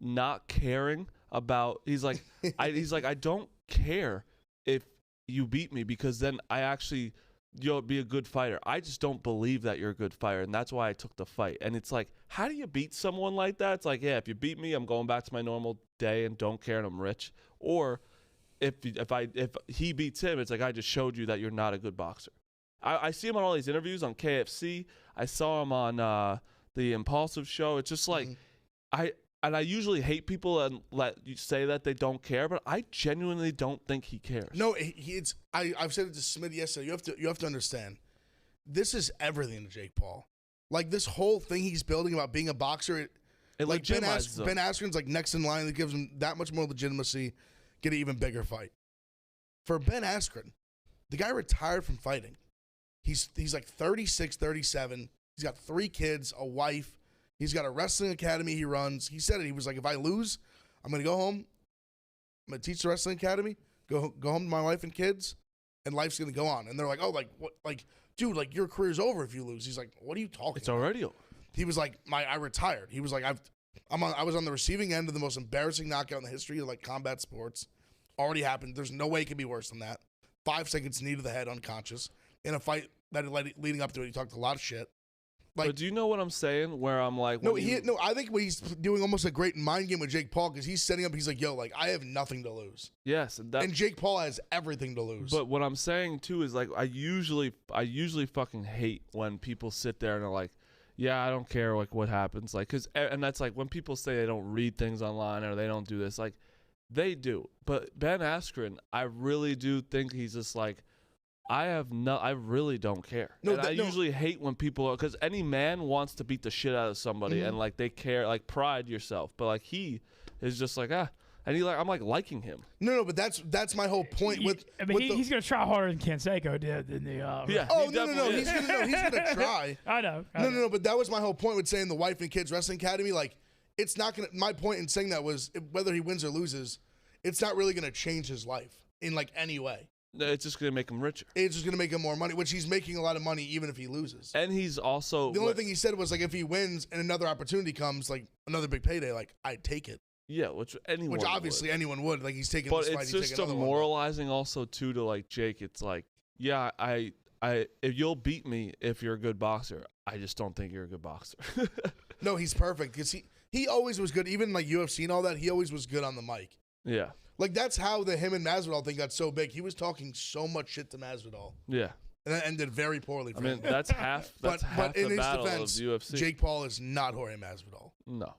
not caring about. He's like I don't care if you beat me because then you'll be a good fighter. I just don't believe that you're a good fighter, and that's why I took the fight. And it's like, how do you beat someone like that? It's like, yeah, if you beat me, I'm going back to my normal day and don't care and I'm rich. Or if he beats him, it's like I just showed you that you're not a good boxer. I see him on all these interviews on KFC. I saw him on the Impulsive Show. It's just like I usually hate people and let you say that they don't care, but I genuinely don't think he cares. No, I've said it to Smith yesterday. You have to understand. This is everything to Jake Paul. Like this whole thing he's building about being a boxer. Like Ben Askren's like next in line that gives him that much more legitimacy, get an even bigger fight. For Ben Askren, the guy retired from fighting. He's like 36, 37. He's got 3 kids, a wife. He's got a wrestling academy he runs. He said it. He was like, if I lose, I'm going to go home. I'm going to teach the wrestling academy, go home to my wife and kids, and life's going to go on. And they're like, oh, like, what? Like, dude, like, your career's over if you lose. He's like, what are you talking about? It's already over. He was like, I retired. He was like, I was on the receiving end of the most embarrassing knockout in the history of, like, combat sports. Already happened. There's no way it could be worse than that. 5 seconds knee to the head, unconscious. In a fight that leading up to it, he talked a lot of shit. Like, but do you know what I'm saying? Where I'm like, I think he's doing almost a great mind game with Jake Paul because he's setting up. He's like, yo, like I have nothing to lose. Yes, and Jake Paul has everything to lose. But what I'm saying too is like, I usually fucking hate when people sit there and are like, yeah, I don't care like what happens, like, and that's like when people say they don't read things online or they don't do this, like they do. But Ben Askren, I really do think he's just like, I really don't care. No, I usually hate when people are, because any man wants to beat the shit out of somebody and like they care, like pride yourself. But like he is just like and I'm like liking him. No, but that's my whole point. He's gonna try harder than Canseco did in the. Yeah. Oh no, he's gonna try. I know. No, but that was my whole point with saying the Wife and Kids Wrestling Academy. Like, it's not gonna. My point in saying that was whether he wins or loses, it's not really gonna change his life in like any way. It's just gonna make him richer. It's just gonna make him more money, which he's making a lot of money even if he loses. And he's also the only thing he said was like if he wins and another opportunity comes, like another big payday, like I'd take it. Yeah, which obviously anyone would. Like he's taking but this fight, it's he's just taking another demoralizing also too to like Jake. It's like, yeah, I if you'll beat me if you're a good boxer, I just don't think you're a good boxer. No, he's perfect because he always was good. Even like UFC and all that, he always was good on the mic. Yeah. Like, that's how the him and Masvidal thing got so big. He was talking so much shit to Masvidal. Yeah. And that ended very poorly for him. That's half but in the his battle defense, of UFC. Jake Paul is not Jorge Masvidal. No.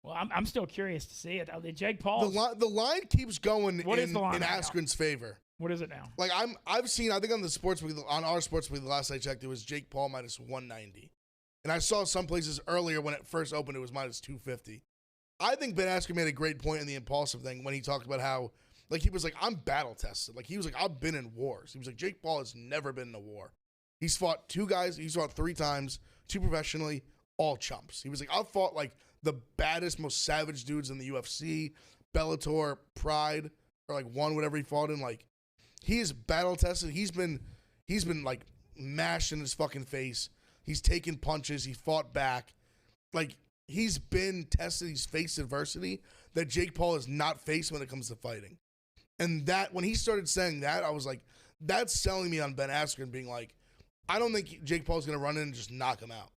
Well, I'm still curious to see it. Jake Paul. The line keeps going is the line in right Askren's favor. What is it now? Like, I've seen, I think on our sports week, the last I checked, it was Jake Paul minus 190. And I saw some places earlier when it first opened, it was minus 250. I think Ben Askren made a great point in the impulsive thing when he talked about how, like, he was like, I'm battle tested. Like, he was like, I've been in wars. He was like, Jake Paul has never been in a war. He's fought 2 guys. He's fought 3 times, 2 professionally, all chumps. He was like, I've fought like the baddest, most savage dudes in the UFC, Bellator, Pride, or like one, whatever he fought in. Like, he is battle tested. He's been like mashed in his fucking face. He's taken punches. He fought back. Like, he's been tested. He's faced adversity that Jake Paul has not faced when it comes to fighting. And that, when he started saying that, I was like, that's selling me on Ben Askren being like, I don't think Jake Paul's going to run in and just knock him out.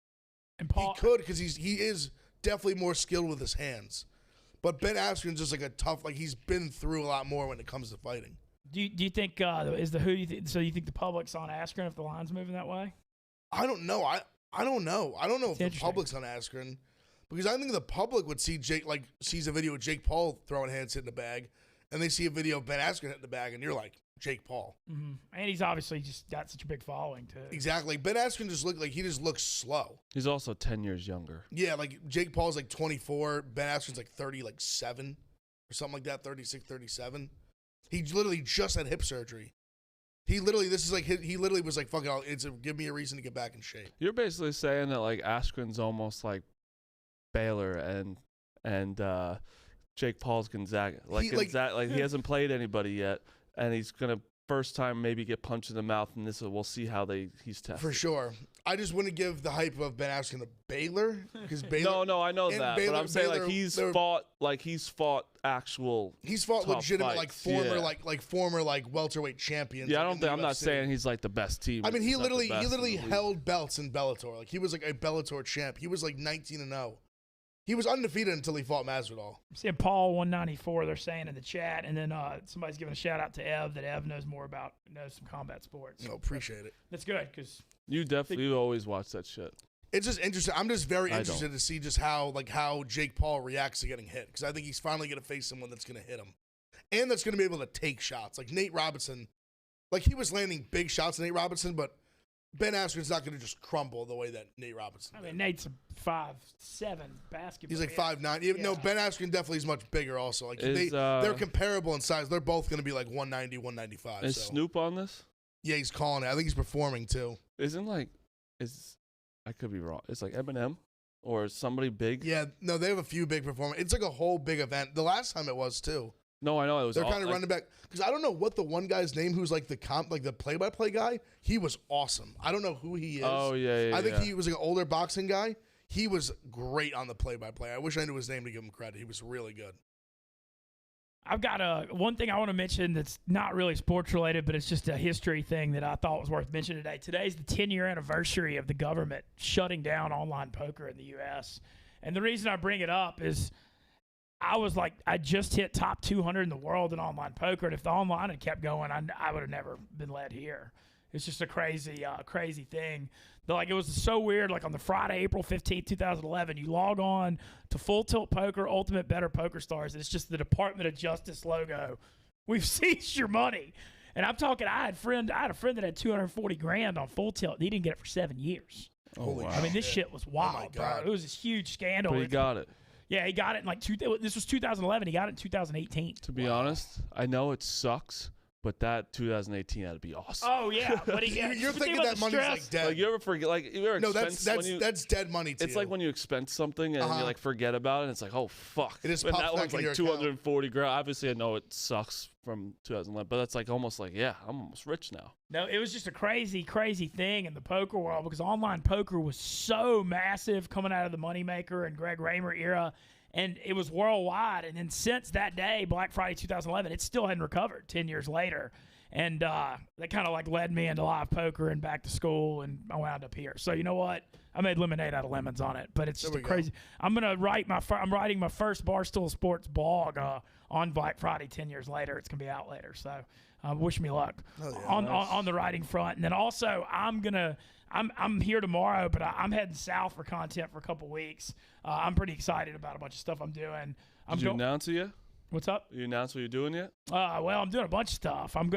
And Paul, he could, because he is definitely more skilled with his hands. But Ben Askren's just like a tough, like, he's been through a lot more when it comes to fighting. Do you think so you think the public's on Askren if the line's moving that way? I don't know. I don't know. I don't know if the public's on Askren, because I think the public would see sees a video of Jake Paul throwing hands, hitting the bag, and they see a video of Ben Askren hitting the bag, and you're like, Jake Paul. Mm-hmm. And he's obviously just got such a big following too. Exactly. Ben Askren just looks slow. He's also 10 years younger. Yeah, like Jake Paul's like 24. Ben Askren's like 37 or something like that, 36, 37. He literally just had hip surgery. He literally was like, fuck it, give me a reason to get back in shape. You're basically saying that like Askren's almost like Baylor and Jake Paul's Gonzaga. Like he hasn't played anybody yet, and he's gonna first time maybe get punched in the mouth, and we'll see how he's tested. For sure. I just wouldn't give the hype of Ben Askren to Baylor, because Baylor. No, I know that, but I'm saying he's fought actual. He's fought legitimate fights. former welterweight champions. Yeah, I'm not saying he's like the best team. I mean, he literally held belts in Bellator. Like, he was like a Bellator champ. He was like 19-0. He was undefeated until he fought Masvidal. I'm seeing Paul 194. They're saying in the chat, and then somebody's giving a shout out to Ev that Ev knows some combat sports. No, appreciate it. That's good, because you always watch that shit. It's just interesting. I'm just very interested to see just how Jake Paul reacts to getting hit, because I think he's finally going to face someone that's going to hit him, and that's going to be able to take shots. Like Nate Robinson, like he was landing big shots, Nate Robinson, but Ben Askren's not going to just crumble the way that Nate Robinson did. I mean, Nate's a 5'7" basketball. He's like 5'9". No, Ben Askren definitely is much bigger also. Like they're comparable in size. They're both going to be like 190, 195. Is Snoop on this? Yeah, he's calling it. I think he's performing too. I could be wrong. It's like Eminem or somebody big. Yeah, no, they have a few big performers. It's like a whole big event. The last time it was too. No, I know it was. They're kind of running back, because I don't know what the one guy's name who's like the play-by-play guy. He was awesome. I don't know who he is. Oh yeah. I think he was like an older boxing guy. He was great on the play-by-play. I wish I knew his name to give him credit. He was really good. I've got one thing I want to mention that's not really sports related, but it's just a history thing that I thought was worth mentioning today. Today's the 10-year anniversary of the government shutting down online poker in the U.S. And the reason I bring it up is I just hit top 200 in the world in online poker, and if the online had kept going, I would have never been led here. It's just a crazy thing. But it was so weird. Like on the Friday, April 15th, 2011, you log on to Full Tilt Poker, Ultimate Better Poker Stars. It's just the Department of Justice logo. We've seized your money. And I'm talking, I had a friend that had $240,000 on Full Tilt. He didn't get it for 7 years. Holy I mean, this shit was wild, my bro. God. It was this huge scandal. But he got it. Yeah, he got it in this was 2011. He got it in 2018. To be honest, I know it sucks, but that 2018 had to be awesome. Oh yeah, but You're thinking that money's like dead. Like you ever forget? Like you ever No, expense that's dead money to It's you. like when you expense something and you like forget about it. And it's like, oh fuck! It just and pops that back one's in like your 240 grand. Obviously, I know it sucks from 2011, but that's like almost like I'm almost rich now. No, it was just a crazy, crazy thing in the poker world because online poker was so massive coming out of the moneymaker and Greg Raymer era, and it was worldwide. And then since that day, Black Friday 2011, it still hadn't recovered 10 years later. And that kind of like led me into live poker and back to school, and I wound up here. So you know what? I made lemonade out of lemons on it, but it's just crazy. I'm gonna write I'm writing my first Barstool Sports blog on Black Friday 10 years later. It's gonna be out later. So wish me luck on the writing front. And then also I'm here tomorrow, but I'm heading south for content for a couple weeks. I'm pretty excited about a bunch of stuff I'm doing. Did you announce it yet? What's up? You announced what you're doing yet? Well, I'm doing a bunch of stuff. I'm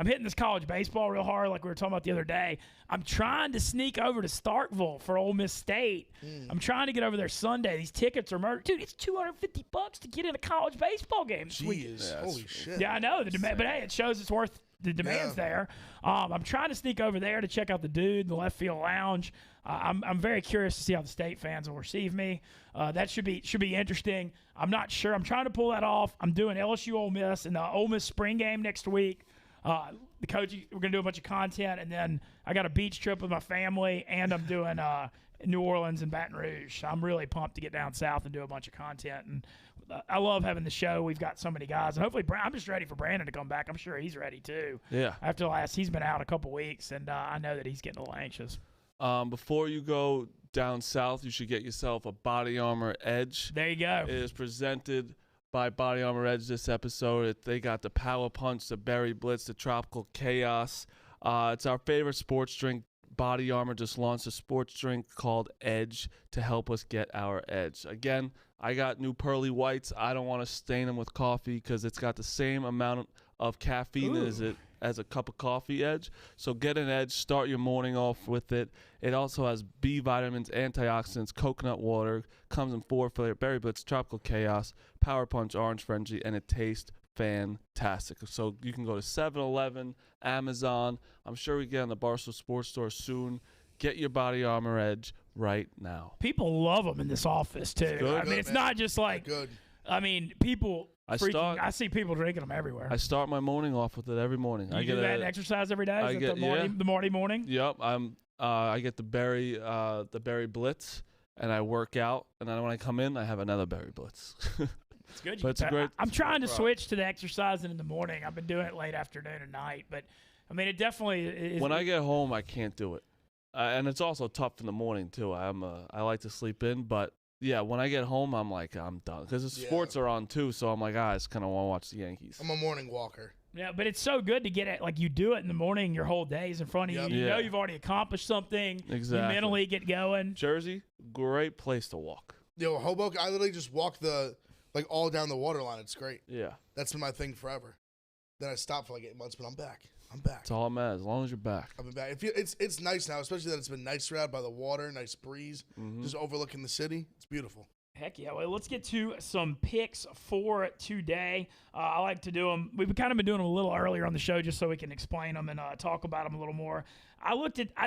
hitting this college baseball real hard, like we were talking about the other day. I'm trying to sneak over to Starkville for Ole Miss State. I'm trying to get over there Sunday. These tickets are murder, dude. It's $250 to get in a college baseball game. Jeez, holy shit. Yeah, I know the demand, but hey, it shows it's worth. The demand's there. I'm trying to sneak over there to check out the dude in the left field lounge. I'm very curious to see how the state fans will receive me. That should be interesting. I'm not sure. I'm trying to pull that off. I'm doing LSU Ole Miss in the Ole Miss spring game next week. The coach, we're gonna do a bunch of content, and then I got a beach trip with my family, and I'm doing New Orleans and Baton Rouge. I'm really pumped to get down south and do a bunch of content, and I love having the show. We've got so many guys, and hopefully I'm just ready for Brandon to come back. I'm sure he's ready too. Yeah. After he's been out a couple weeks, and I know that he's getting a little anxious. Before you go down south, you should get yourself a Body Armor Edge. There you go. It is presented by Body Armor Edge this episode. They got the Power Punch, the Berry Blitz, the Tropical Chaos. It's our favorite sports drink. Body Armor just launched a sports drink called Edge to help us get our edge. Again, I got new Pearly Whites. I don't want to stain them with coffee because it's got the same amount of caffeine as a cup of coffee Edge. So get an Edge. Start your morning off with it. It also has B vitamins, antioxidants, coconut water. Comes in 4 flavors: Berry Blitz, Tropical Chaos, Power Punch, Orange Frenzy, and it tastes fantastic. So you can go to 7-Eleven, Amazon. I'm sure we get on the Barstool Sports store soon. Get your Body Armor Edge right now. People love them in this office too. I mean, it's not just like. Good. I mean, people. I see people drinking them everywhere. I start my morning off with it every morning. You do that exercise every day? Is that the Marty morning? Yep. I get the berry blitz, and I work out, and then when I come in, I have another berry blitz. It's good. But it's a great. I'm trying to switch to the exercising in the morning. I've been doing it late afternoon and night, but I mean, it definitely is. When I get home, I can't do it, and it's also tough in the morning too. I like to sleep in, but yeah, when I get home, I'm like, I'm done because the sports are on too. So I'm like, I just kind of want to watch the Yankees. I'm a morning walker. Yeah, but it's so good to get it. Like you do it in the morning, your whole day is in front of you. You know you've already accomplished something. Exactly. You mentally get going. Jersey, great place to walk. Yo, Hoboken, I literally just walk all down the water line. It's great. Yeah. That's been my thing forever. Then I stopped for like 8 months, but I'm back. That's all I'm at, as long as you're back. I've been back. It's nice now, especially that it's been nicer out by the water, nice breeze, just overlooking the city. It's beautiful. Heck yeah. Well, let's get to some picks for today. I like to do them. We've kind of been doing them a little earlier on the show just so we can explain them and talk about them a little more. I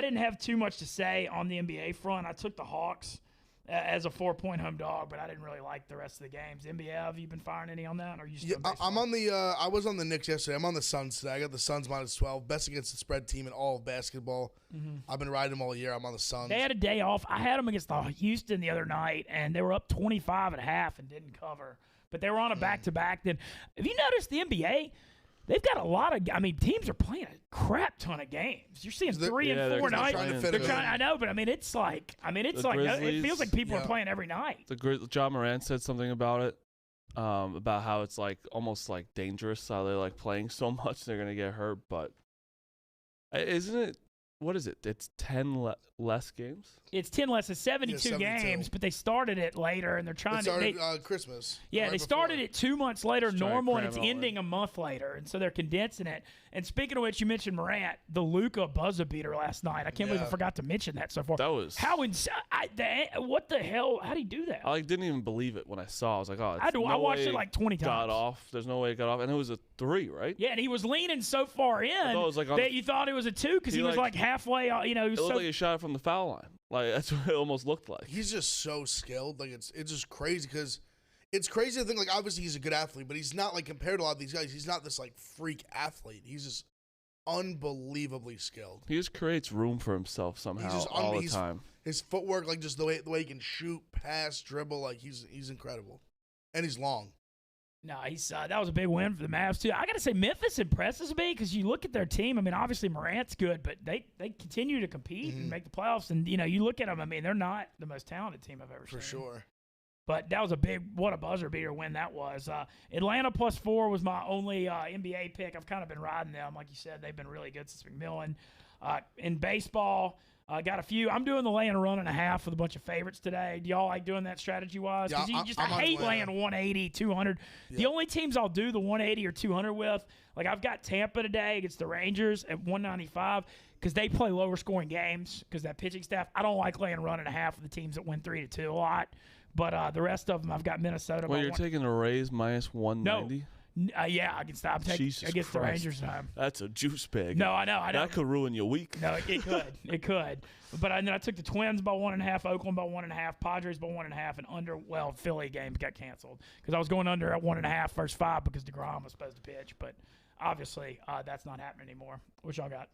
didn't have too much to say on the NBA front. I took the Hawks as a 4-point home dog, but I didn't really like the rest of the games. NBA, have you been firing any on that? Or are you still I'm on the I was on the Knicks yesterday. I'm on the Suns today. I got the Suns -12. Best against the spread team in all of basketball. I've been riding them all year. I'm on the Suns. They had a day off. I had them against Houston the other night, and they were up 25 at half and didn't cover. But they were on a back-to-back. Then, have you noticed the NBA? They've got a lot of. I mean, teams are playing a crap ton of games. You're seeing 3 and 4 nights. I know, but I mean, it's like. It feels like people are playing every night. John Moran said something about it, about how it's like almost like dangerous how they're like playing so much they're gonna get hurt. But isn't it? what is it? It's 10 less games. It's 10 less. It's 72, 72. games, but they started it later, and they're trying It started Christmas. Yeah, right they before. started it 2 months later Just trying to normal, and cram it's it all in. ending a month later, and so they're condensing it. And speaking of which, you mentioned Morant, the Luka buzzer beater last night. I can't believe I Yeah. forgot to mention that so far. That was How insane! What the hell? How do you do that? I didn't even believe it when I saw. I was like, oh, I watched it like 20 got times. off. There's no way it got off, and it was a 3, right? Yeah, and he was leaning so far in thought it was like on that the- you thought it was a 2 because He he was like- like halfway. He was It so. looked like he shot it from the foul line. Like that's what it almost looked like. He's just so skilled. Like it's just crazy because it's crazy to think like obviously he's a good athlete, but he's not like compared to a lot of these guys. He's not this like freak athlete. He's just unbelievably skilled. He just creates room for himself somehow just all the he's- time. His footwork, like just the way he can shoot, pass, dribble, like he's incredible, and he's long. No, he's that was a big win for the Mavs too. I got to say Memphis impresses me because you look at their team. I mean, obviously Morant's good, but they continue to compete and make the playoffs. And you look at them. I mean, they're not the most talented team I've ever seen. For sure. But that was what a buzzer beater win that was. Atlanta +4 was my only NBA pick. I've kind of been riding them, like you said. They've been really good since McMillan. In baseball, got a few. I'm doing the laying a run and a half with a bunch of favorites today. Do y'all like doing that strategy-wise? Yeah, Because I I'm on hate Atlanta. laying 180, 200. Yeah. The only teams I'll do the 180 or 200 with, like I've got Tampa today against the Rangers at 195 because they play lower scoring games because that pitching staff. I don't like laying a run and a half with the teams that win 3-2 a lot. But the rest of them, I've got Minnesota. Well, you're taking the Rays minus 190. Yeah, I'm taking Jesus against the Christ. Rangers time. That's a juice bag. No, I know. That could ruin your week. No, it could. It could. But then I took the Twins by 1.5, Oakland by 1.5, Padres by 1.5, and under. Well, Philly game got canceled because I was going under at 1.5 versus 5 because DeGrom was supposed to pitch. But obviously, that's not happening anymore. What y'all got?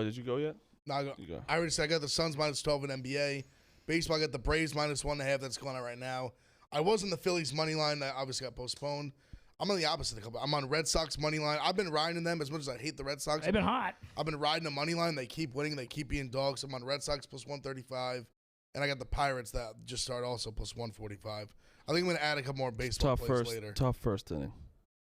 Did you go yet? No, You go. I already said I got the Suns minus 12 in NBA. Baseball, I got the Braves minus 1.5. That's going on right now. I was in the Phillies money line. That obviously got postponed. I'm on the opposite. I'm on Red Sox money line. I've been riding them as much as I hate the Red Sox. They've been hot. I've been riding the money line. They keep winning. They keep being dogs. I'm on Red Sox plus 135. And I got the Pirates that just started also plus 145. I think I'm going to add a couple more baseball plays later. Tough first inning.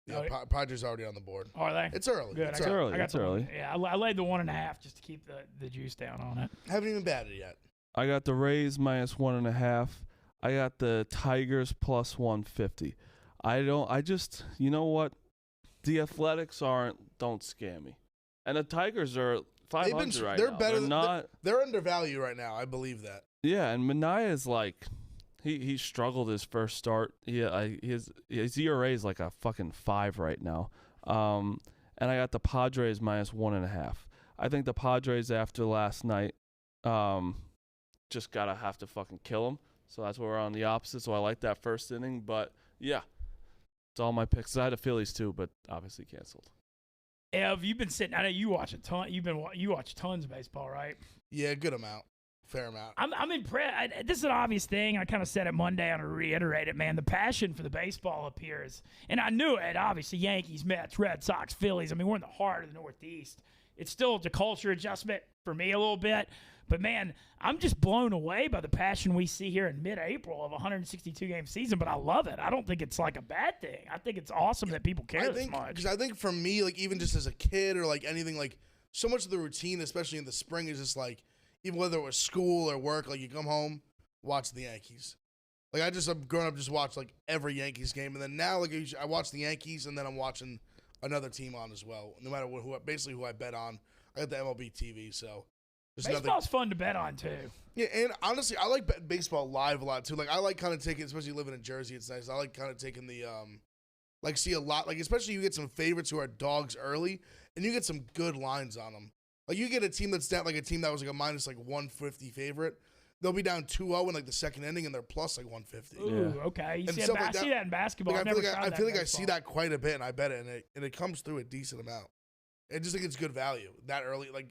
Yeah, Padres already on the board. Are they? It's early. Good. It's I got- early. I got It's the- early. Yeah, I laid the 1.5 just to keep the juice down on it. Haven't even batted yet. I got the Rays minus 1.5. I got the Tigers plus 150. You know what? The Athletics don't scare me. And the Tigers are 500 right they're now. better. They're not. They're undervalued right now. I believe that. Yeah, and Manaya's like, he struggled his first start. His ERA is like a fucking 5 right now. And I got the Padres minus 1.5. I think the Padres after last night, just gotta have to fucking kill them. So that's where we're on the opposite. So I like that first inning, but yeah, it's all my picks. I had the Phillies too, but obviously canceled. Ev, you've been sitting. I know you watch a ton. You watch tons of baseball, right? Yeah, good amount. Fair amount. I'm impressed. This is an obvious thing. I kind of said it Monday. I'm going to reiterate it, man. The passion for the baseball appears. And I knew it, obviously. Yankees, Mets, Red Sox, Phillies. I mean, we're in the heart of the Northeast. It's still a culture adjustment for me a little bit. But, man, I'm just blown away by the passion we see here in mid-April of a 162-game season. But I love it. I don't think it's like a bad thing. I think it's awesome that people care this much. Because I think for me, like even just as a kid or like anything, like so much of the routine, especially in the spring, is just like even whether it was school or work, like you come home, watch the Yankees. Like I've grown up just watch like every Yankees game, and then now like I watch the Yankees, and then I'm watching another team on as well. No matter who I bet on. I got the MLB TV, so. Baseball's fun to bet on, too. Yeah, and honestly, I like betting baseball live a lot, too. Like, I like kind of taking, especially living in Jersey, it's nice. I like kind of taking the, see a lot. Like, especially you get some favorites who are dogs early, and you get some good lines on them. Like, you get a team that's down, like a team that was like a minus like 150 favorite. They'll be down 2-0 in like the second inning, and they're plus like 150. Ooh, okay. You And see, stuff like that. see that in basketball. Like, I've I feel never like, tried I, that feel in like I see baseball. that quite a bit, and I bet it, and it comes through a decent amount. I just think it's good value that early. Like,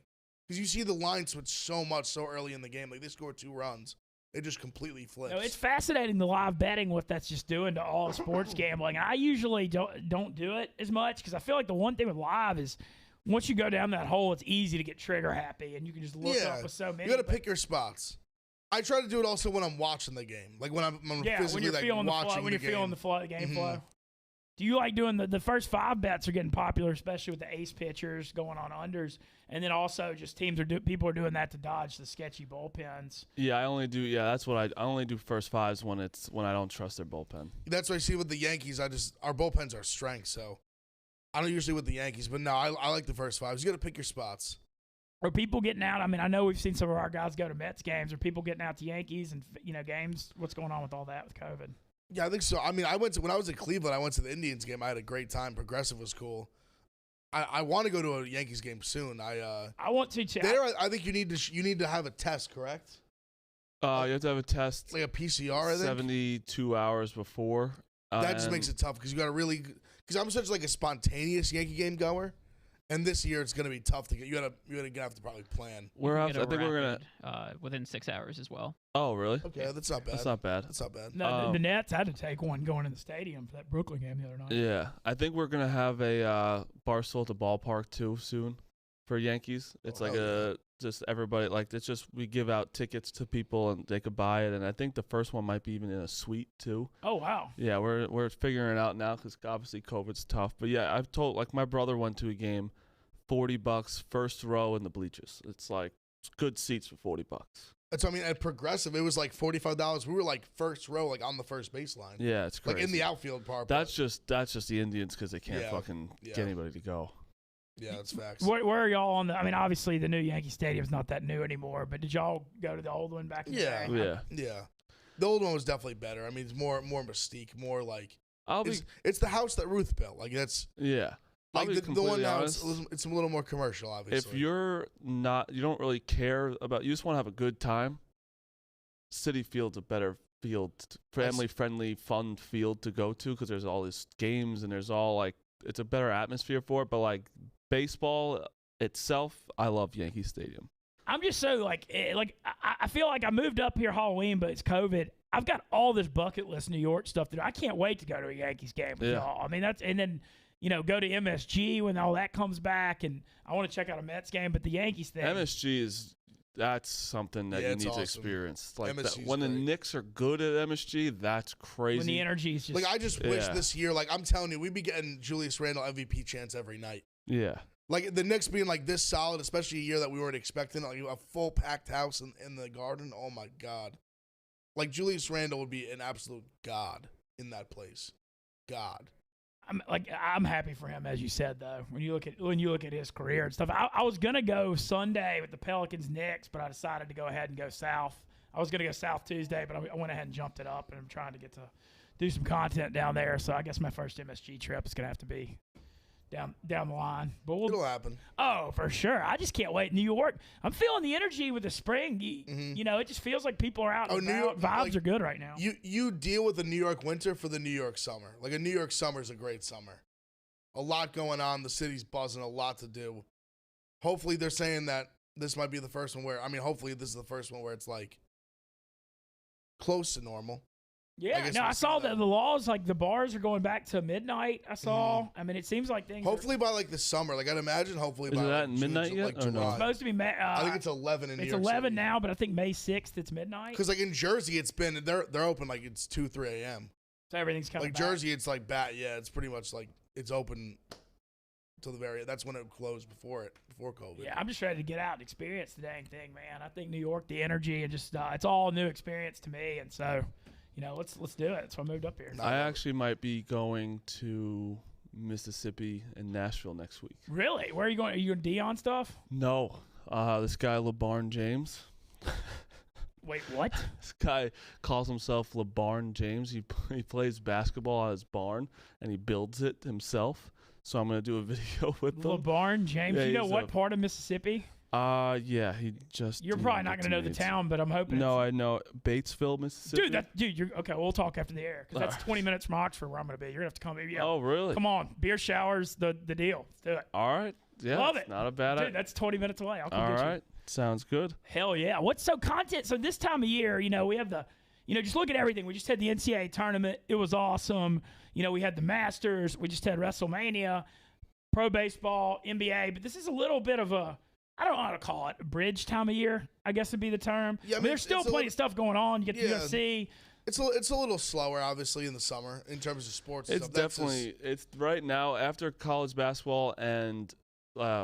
because you see the line switch so much so early in the game. Like, they score 2 runs. It just completely flips. No, it's fascinating the live betting, what that's just doing to all sports gambling. I usually don't do it as much because I feel like the one thing with live is once you go down that hole, it's easy to get trigger happy, and you can just look up with so many. You got to pick your spots. I try to do it also when I'm watching the game, like when I'm physically when you're like feeling watching the flow, when the you're feeling game. the game flow. Do you like doing the first 5 bets are getting popular, especially with the ace pitchers going on unders, and then also just people are doing that to dodge the sketchy bullpens. Yeah, I only do. Yeah, that's what I only do first 5s when I don't trust their bullpen. That's what I see with the Yankees. Our bullpens are strength, so I don't usually with the Yankees, but no, I like the first 5s. You got to pick your spots. Are people getting out? I mean, I know we've seen some of our guys go to Mets games. Are people getting out to Yankees and games? What's going on with all that with COVID? Yeah, I think so. I mean, when I was in Cleveland, I went to the Indians game. I had a great time. Progressive was cool. I want to go to a Yankees game soon. I want to too. I think you need to have a test, correct? You have to have a test like a PCR, I think. 72 hours before. That just makes it tough because you got to really because I'm such like a spontaneous Yankee game goer. And this year it's going to be tough to get. You're gonna have to probably plan. I think we're gonna within 6 hours as well. Oh, really? Okay, that's not bad. That's not bad. That's not bad. No, the Nets had to take one going in the stadium for that Brooklyn game the other night. Yeah, I think we're gonna have a Barstool at the ballpark too soon for Yankees. It's just everybody it's just we give out tickets to people and they could buy it, and I think the first one might be even in a suite too. Oh wow. Yeah, we're figuring it out now because obviously COVID's tough. But yeah, I've told my brother went to a game, $40 first row in the bleachers. It's good seats for $40. So I mean, at Progressive, it was like $45. We were like first row, on the first baseline. Yeah, it's crazy. Like in the outfield part. That's just the Indians because they can't get anybody to go. Yeah, that's facts. Where are y'all on the? I mean, obviously the new Yankee Stadium's not that new anymore, but did y'all go to the old one back in the day? Yeah. The old one was definitely better. I mean, it's more mystique, more like it's the house that Ruth built. That's Like the one now, it's a little more commercial, obviously. If you don't really care about, you just want to have a good time, City Field's a better field, family-friendly, fun field to go to because there's all these games and there's all it's a better atmosphere for it. But baseball itself, I love Yankee Stadium. I'm just so I feel like I moved up here Halloween, but it's COVID. I've got all this bucket list New York stuff to do. I can't wait to go to a Yankees game with y'all. I mean, and then go to MSG when all that comes back, and I want to check out a Mets game. But the Yankees thing, MSG that's something that you need to experience. When the Knicks are good at MSG, that's crazy. When the energy is just I just wish this year, I'm telling you, we'd be getting Julius Randle MVP chance every night. Yeah. The Knicks being this solid, especially a year that we weren't expecting, a full packed house in the Garden. Oh my God! Julius Randle would be an absolute god in that place. God. I'm happy for him, as you said, though. When you look at his career and stuff, I was gonna go Sunday with the Pelicans Knicks, but I decided to go ahead and go south. I was gonna go south Tuesday, but I went ahead and jumped it up, and I'm trying to get to do some content down there. So I guess my first MSG trip is gonna have to be down the line. But it'll happen. Oh, for sure. I just can't wait. New York. I'm feeling the energy with the spring. It just feels like people are out. New York, vibes are good right now. You deal with the New York winter for the New York summer. A New York summer is a great summer. A lot going on. The city's buzzing. A lot to do. Hopefully, they're saying that this might be the first one where. I mean, hopefully, this is the first one where it's close to normal. Yeah, I saw that the laws, the bars are going back to midnight. I saw. Mm-hmm. I mean, it seems like things. Hopefully by the summer, I'd imagine. Hopefully is by that midnight yet? July. No? It's supposed to be. I think it's 11 in New York. It's 11 City. now, but I think May 6th it's midnight. Because in Jersey, it's been they're open it's 2-3 a.m. So everything's coming back. Jersey, it's bat. Yeah, it's pretty much it's open till the very. That's when it closed before COVID. Yeah, I'm just ready to get out and experience the dang thing, man. I think New York, the energy, and just it's all a new experience to me, and so. Let's do it. So I moved up here. I actually might be going to Mississippi and Nashville next week. Really? Where are you going? Are you doing Deion stuff? No. This guy, LeBarn James. Wait, what? This guy calls himself LeBarn James. He plays basketball at his barn, and he builds it himself. So I'm going to do a video with him. LeBarn James? Yeah, you know what part of Mississippi? Yeah, he just. You're probably not going to know the town, but I'm hoping. No, I know Batesville, Mississippi. You're okay. We'll talk after the air because that's 20 minutes from Oxford, where I'm going to be. You're going to have to come. Yeah. Oh, really? Come on, beer showers, the deal. Let's do it. All right. Yeah, love it. Not a bad idea. Dude, that's 20 minutes away. I'll come All get you. right, sounds good. Hell yeah! Content? So this time of year, we have the. Just look at everything. We just had the NCAA tournament. It was awesome. We had the Masters. We just had WrestleMania, pro baseball, NBA. But this is a little bit of a. I don't know how to call it, a bridge time of year, I guess would be the term. Yeah, there's still plenty of stuff going on. You get the UFC, It's a little slower, obviously, in the summer in terms of sports. It's stuff. definitely it's right now after college basketball and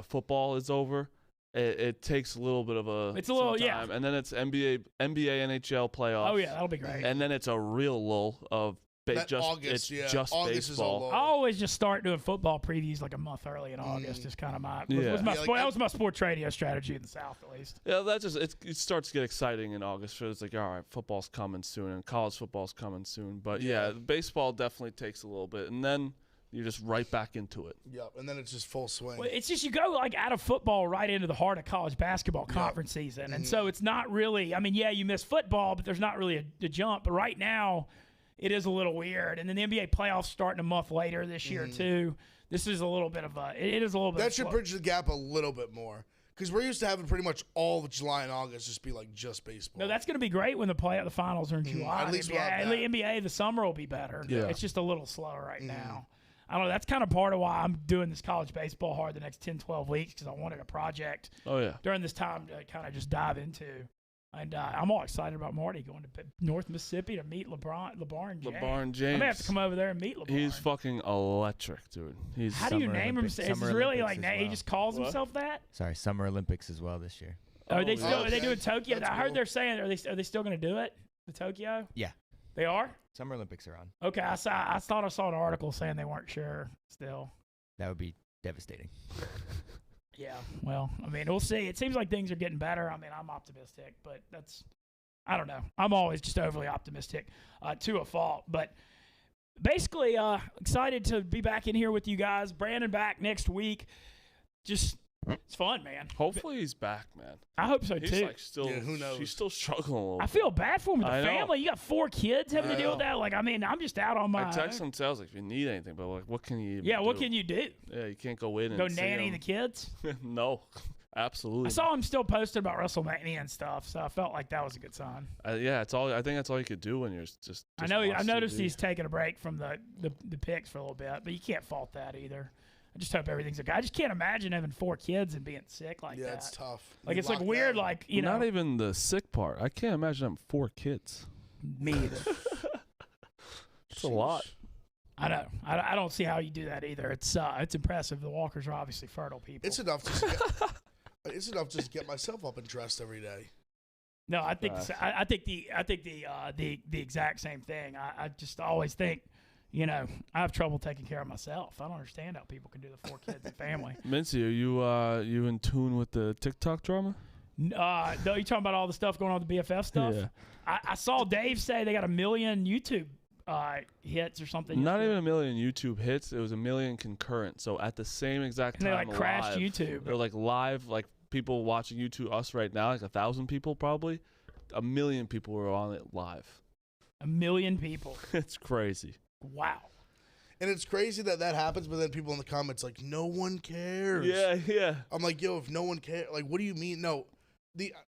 football is over. It takes a little bit of some time. And then it's NBA, NHL playoffs. Oh yeah, that'll be great. And then it's a real lull of August, just August baseball. is I always just start doing football previews like a month early in August. Just kind of that was my sports radio strategy in the South, at least. Yeah, that just it starts to get exciting in August. So it's like, all right, football's coming soon, and college football's coming soon. But yeah, baseball definitely takes a little bit, and then you're just right back into it. Yep, and then it's just full swing. Well, it's just you go like out of football right into the heart of college basketball conference season, and so it's not really. I mean, yeah, you miss football, but there's not really a jump. But right now, it is a little weird. And then the NBA playoffs starting a month later this year too. This is a little bit of a. It is a little bit. That should bridge the gap a little bit more. Because we're used to having pretty much all of July and August just be like just baseball. No, that's going to be great when the finals are in July. At least the NBA, the summer will be better. Yeah. It's just a little slower right now. I don't know. That's kind of part of why I'm doing this college baseball hard the next 10, 12 weeks because I wanted a project during this time to kind of just dive into. And I'm all excited about Marty going to North Mississippi to meet LeBron James. LeBron James. I may have to come over there and meet LeBron. He's fucking electric, dude. How do you name him? Is it really like he just calls himself that? Sorry, Summer Olympics as well this year. Are they still? Are they doing Tokyo? That's I heard cool. they're saying are they still going to do it? The Tokyo? Yeah. They are? Summer Olympics are on. Okay, I thought I saw an article saying they weren't sure still. That would be devastating. Yeah, well, I mean, we'll see. It seems like things are getting better. I mean, I'm optimistic, but I don't know. I'm always just overly optimistic to a fault. But basically, excited to be back in here with you guys. Brandon back next week. It's fun, man. Hopefully he's back, man. I hope so, He's too. like still, who knows? She's still struggling a little I bit. feel bad for him with the I know. family. You got 4 kids having to deal with know. that. Like, I mean, I'm just out on my I text him, I was like, if you need anything, but like, what can you even Yeah, what do? can you do? Yeah, you can't go in and Go see nanny him. the kids? No, absolutely. I saw him still posting about WrestleMania and stuff, so I felt like that was a good sign. Yeah, it's all. I think that's all you could do when you're just I know. I watch noticed TV. he's taking a break from the picks for a little bit, but you can't fault that either. I just hope everything's okay. I just can't imagine having 4 kids and being sick like that. Yeah, it's tough. Like You're it's like locked weird. down. Like you know, Not even the sick part. I can't imagine having 4 kids. me either. It's a lot. I know. I don't see how you do that either. It's impressive. The Walkers are obviously fertile people. It's enough just to get myself up and dressed every day. No, I think the exact same thing. I just always think, you know, I have trouble taking care of myself. I don't understand how people can do the 4 kids and family. Mincy, are you in tune with the TikTok drama? No, you talking about all the stuff going on with the BFF stuff? Yeah. I saw Dave say they got 1 million YouTube hits or something. Not even 1 million YouTube hits. It was 1 million concurrent. So at the same exact And time, they like crashed live, YouTube. They're like live, like people watching YouTube. Us right now, like 1,000 people probably. 1 million people were on it live. 1 million people. It's crazy. Wow. And it's crazy that happens, but then people in the comments like, no one cares. Yeah. I'm like, yo, if no one cares, like, what do you mean? No,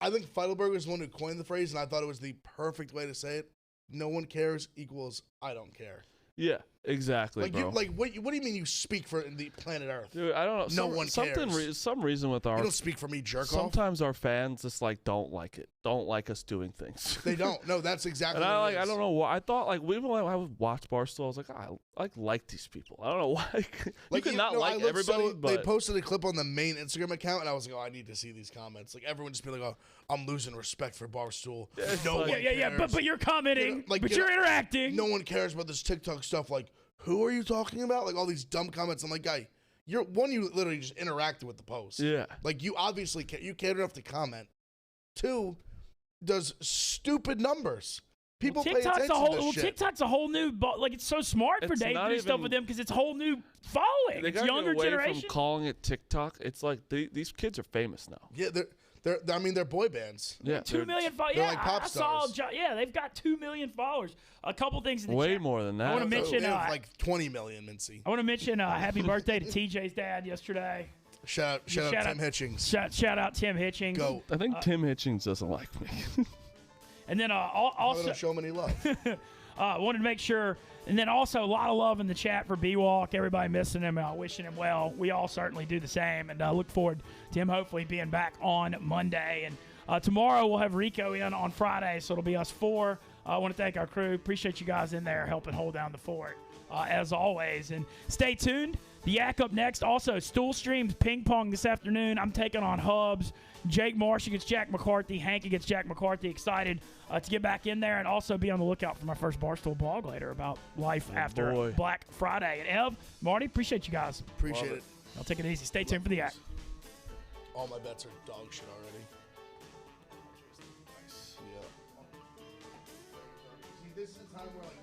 I think Feidelberg was the one who coined the phrase, and I thought it was the perfect way to say it. No one cares equals I don't care. Yeah, exactly, Like bro. what do you mean you speak for the planet Earth? Dude, I don't know. No one cares. Some reason with our. You don't speak for me, jerk off. Sometimes our fans just like don't like it. Don't like us doing things. They don't. No, that's exactly. And what it I is. don't know why. I thought like even when I would watch Barstool, I was like, I like these people. I don't know why. You could not like I looked, everybody, so but they posted a clip on the main Instagram account, and I was like, oh, I need to see these comments. Like everyone just be like, oh, I'm losing respect for Barstool. No one Yeah. cares. But you're commenting. Like, but you you're know, interacting. No one cares about this TikTok stuff. Like, who are you talking about? Like all these dumb comments. I'm like, guy, you literally just interacted with the post. yeah. Like you obviously you cared enough to comment. 2, does stupid numbers. People pay attention to this shit. TikTok's a whole new, like it's so smart for It's Dave to not do stuff even- with them because it's a whole new following. They It's gotta younger get away generation. from calling it TikTok. It's like these kids are famous now. Yeah, they're boy bands. Yeah, 2 million followers. they're Yeah, like pop I saw. stars. They've got 2 million followers. A couple things in the way chat. more than I that. wanna mention, They have like 20 million, Mincy. I want to mention happy birthday to TJ's dad yesterday. Shout out Tim Hitchings. Shout out Tim Hitchings. Go. I think Tim Hitchings doesn't like me. And then Also, also show him any love. wanted to make sure, and then also a lot of love in the chat for B-Walk. Everybody missing him, wishing him well. We all certainly do the same, and look forward to him hopefully being back on Monday. And tomorrow we'll have Rico in on Friday, so it'll be us 4 I want to thank our crew. Appreciate you guys in there helping hold down the fort, as always. And stay tuned. The Yak up next. Also, Stool Streams ping pong this afternoon. I'm taking on Hubs. Jake Marsh against Jack McCarthy. Hank against Jack McCarthy. Excited to get back in there and also be on the lookout for my first Barstool blog later about life after Black Friday. And Ev, Marty, appreciate you guys. Appreciate it. I'll take it easy. Stay tuned for the Yak. All my bets are dog shit already. Nice. Yeah. See, this is the time where like